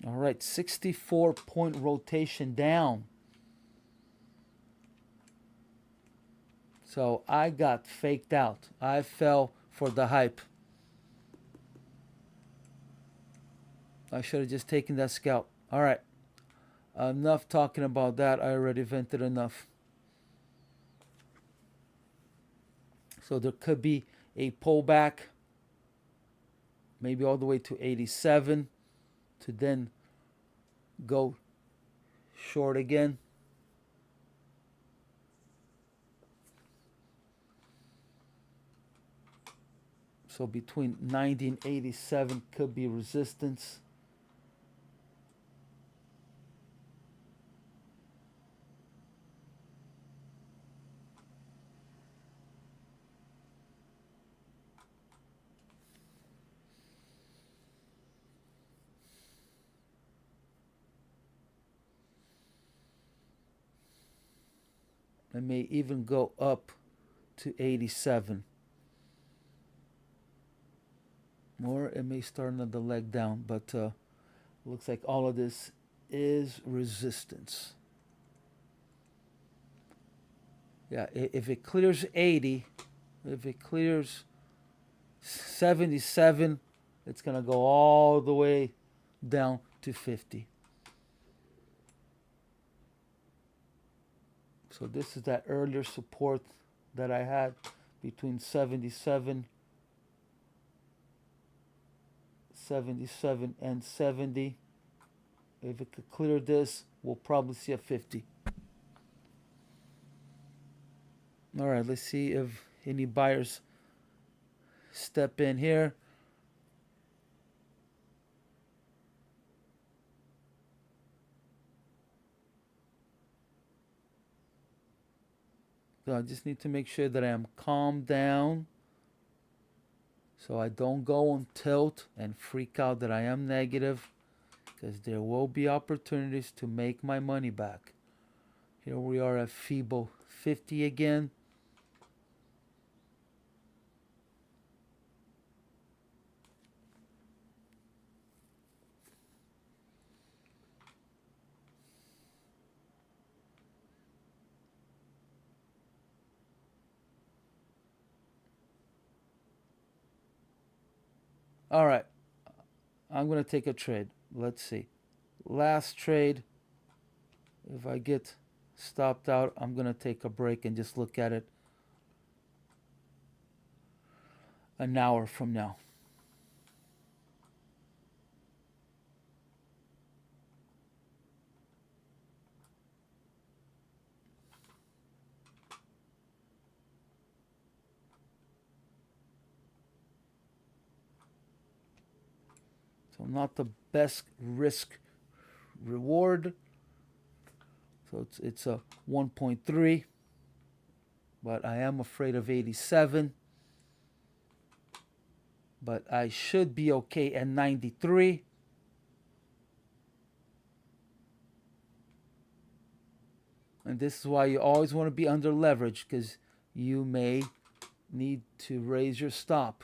All right, 64-point rotation down. So I got faked out. I fell for the hype. I should have just taken that scalp. All right, enough talking about that. I already vented enough. So there could be a pullback, maybe all the way to 87, to then go short again. So between 90 and 87 could be resistance. It may even go up to 87. Or it may start another leg down, but looks like all of this is resistance. Yeah, if it clears 80, if it clears 77, it's going to go all the way down to 50. So this is that earlier support that I had between 77 and 70. If it could clear this, we'll probably see a 50. All right, let's see if any buyers step in here. So I just need to make sure that I am calm down so I don't go on tilt and freak out that I am negative, because there will be opportunities to make my money back. Here we are at FIBO 50 again. All right, I'm going to take a trade. Let's see. Last trade, if I get stopped out, I'm going to take a break and just look at it an hour from now. So not the best risk reward. So it's a 1.3, but I am afraid of 87. But I should be okay at 93. And this is why you always want to be under leverage, because you may need to raise your stop.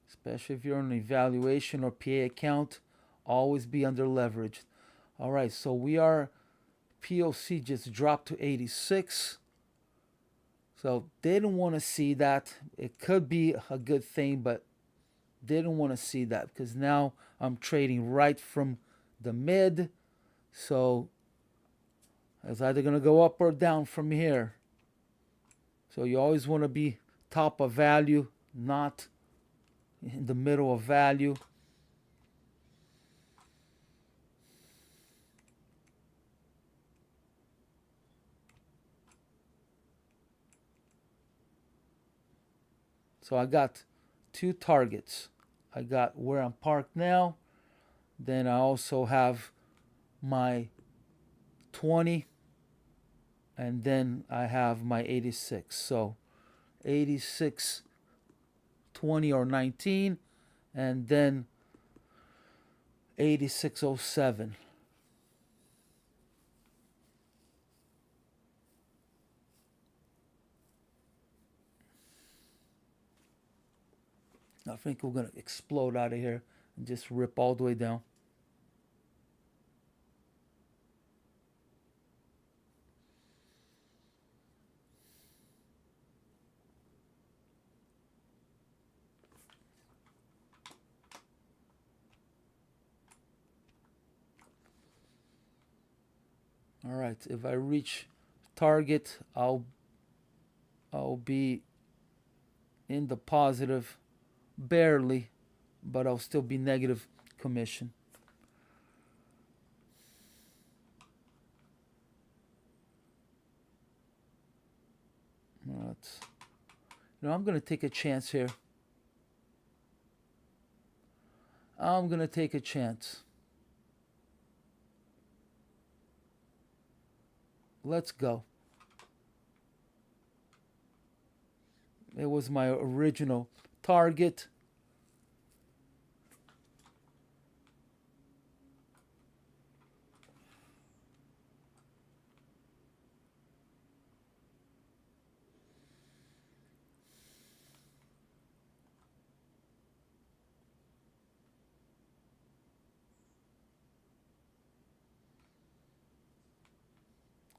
Especially if you're on an evaluation or PA account, always be under leveraged. All right, so we are, POC just dropped to 86. So they didn't want to see that. It could be a good thing, but they didn't want to see that, because now I'm trading right from the mid. So it's either going to go up or down from here. So you always want to be top of value, not in the middle of value. So I got two targets. I got where I'm parked now. Then I also have my 20. And then I have my 86. So 86, 20 or 19. And then 8607. I think we're going to explode out of here and just rip all the way down. All right, if I reach target, I'll be in the positive barely, but I'll still be negative commission. All right. I'm going to take a chance here. I'm going to take a chance. Let's go. It was my original target.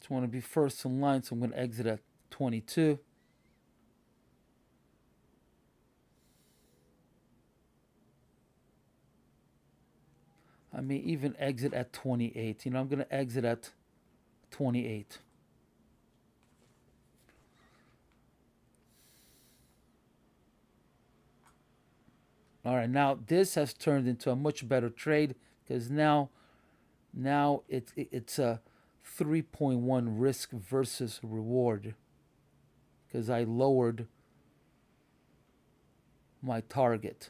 Just want to be first in line, so I'm going to exit at 22. I may even exit at 28. I'm going to exit at 28. All right, now this has turned into a much better trade, because now it's a 3.1 risk versus reward, because I lowered my target.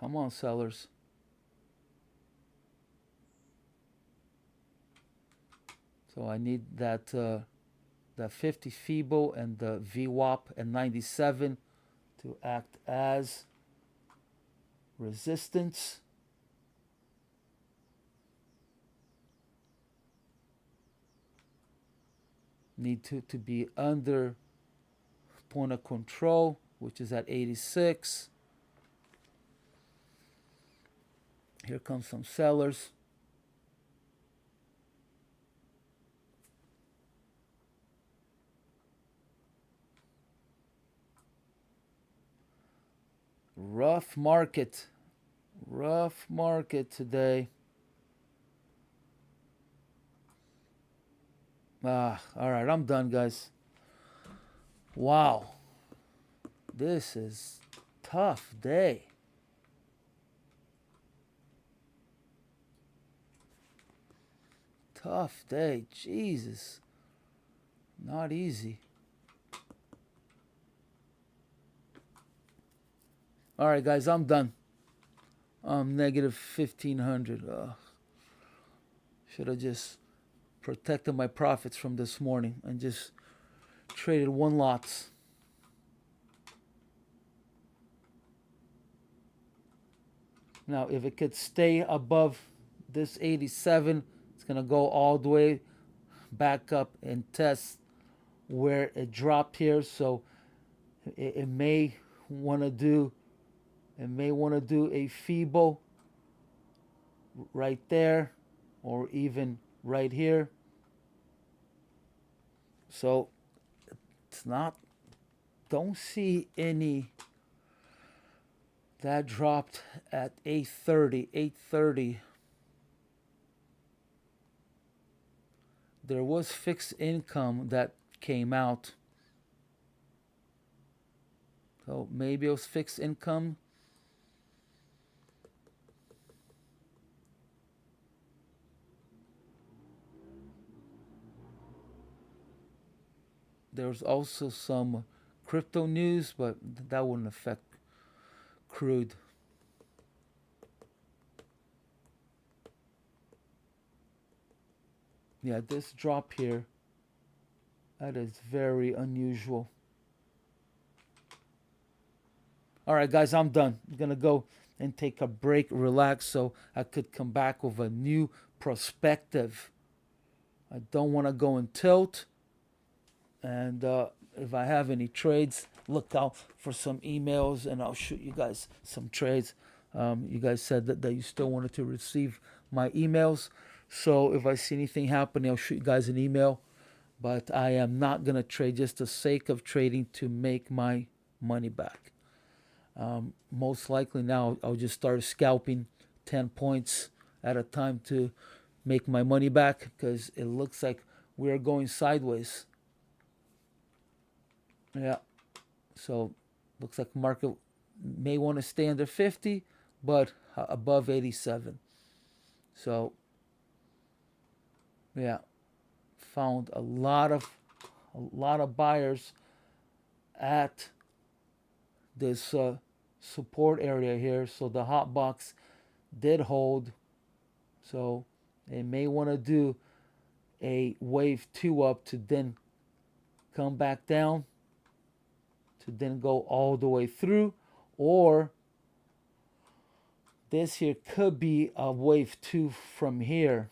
Come on, sellers. So I need that 50 FIBO and the VWAP at 97 to act as resistance. Need to be under point of control, which is at 86. Here comes some sellers. Rough market today. All right, I'm done, guys. Wow, this is tough day. Tough day, Jesus, not easy. All right, guys, I'm done. Negative 1,500. Should have just protected my profits from this morning and just traded one lots. Now, if it could stay above this 87, it's going to go all the way back up and test where it dropped here. So it may want to do a FIBO right there, or even right here. So it's not, don't see any. That dropped at 830. There was fixed income that came out. So maybe it was fixed income. There's also some crypto news, but that wouldn't affect crude. Yeah, this drop here, that is very unusual. All right, guys, I'm done. I'm going to go and take a break, relax, so I could come back with a new perspective. I don't want to go in tilt. And if I have any trades, look out for some emails, and I'll shoot you guys some trades. You guys said that you still wanted to receive my emails. So if I see anything happening, I'll shoot you guys an email. But I am not going to trade just the sake of trading to make my money back. Most likely now I'll just start scalping 10 points at a time to make my money back, because it looks like we are going sideways. Yeah, so looks like market may want to stay under 50, but above 87. So yeah, found a lot of buyers at this support area here. So the hot box did hold. So they may want to do a wave 2 up to then come back down, to then go all the way through, or this here could be a wave 2 from here,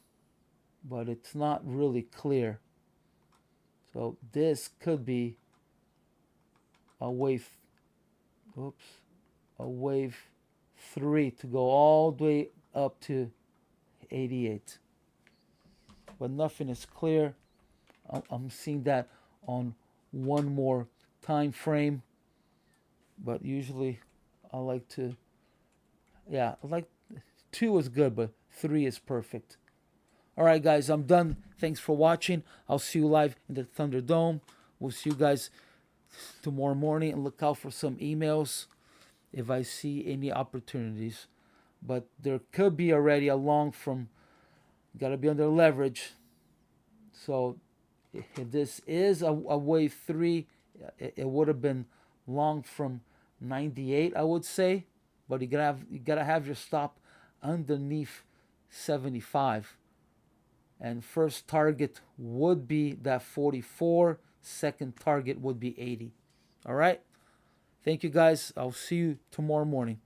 but it's not really clear. So this could be a wave 3 to go all the way up to 88. But nothing is clear. I'm seeing that on one more time frame. but usually I like to, yeah, I like 2 is good, but 3 is perfect. All right, guys, I'm done. Thanks for watching. I'll see you live in the Thunderdome. We'll see you guys tomorrow morning, and look out for some emails if I see any opportunities. But there could be already a long from, got to be under leverage. So if this is a wave 3, it would have been long from 98, I would say. But you gotta have your stop underneath 75. And first target would be that 44. Second target would be 80. All right. Thank you, guys. I'll see you tomorrow morning.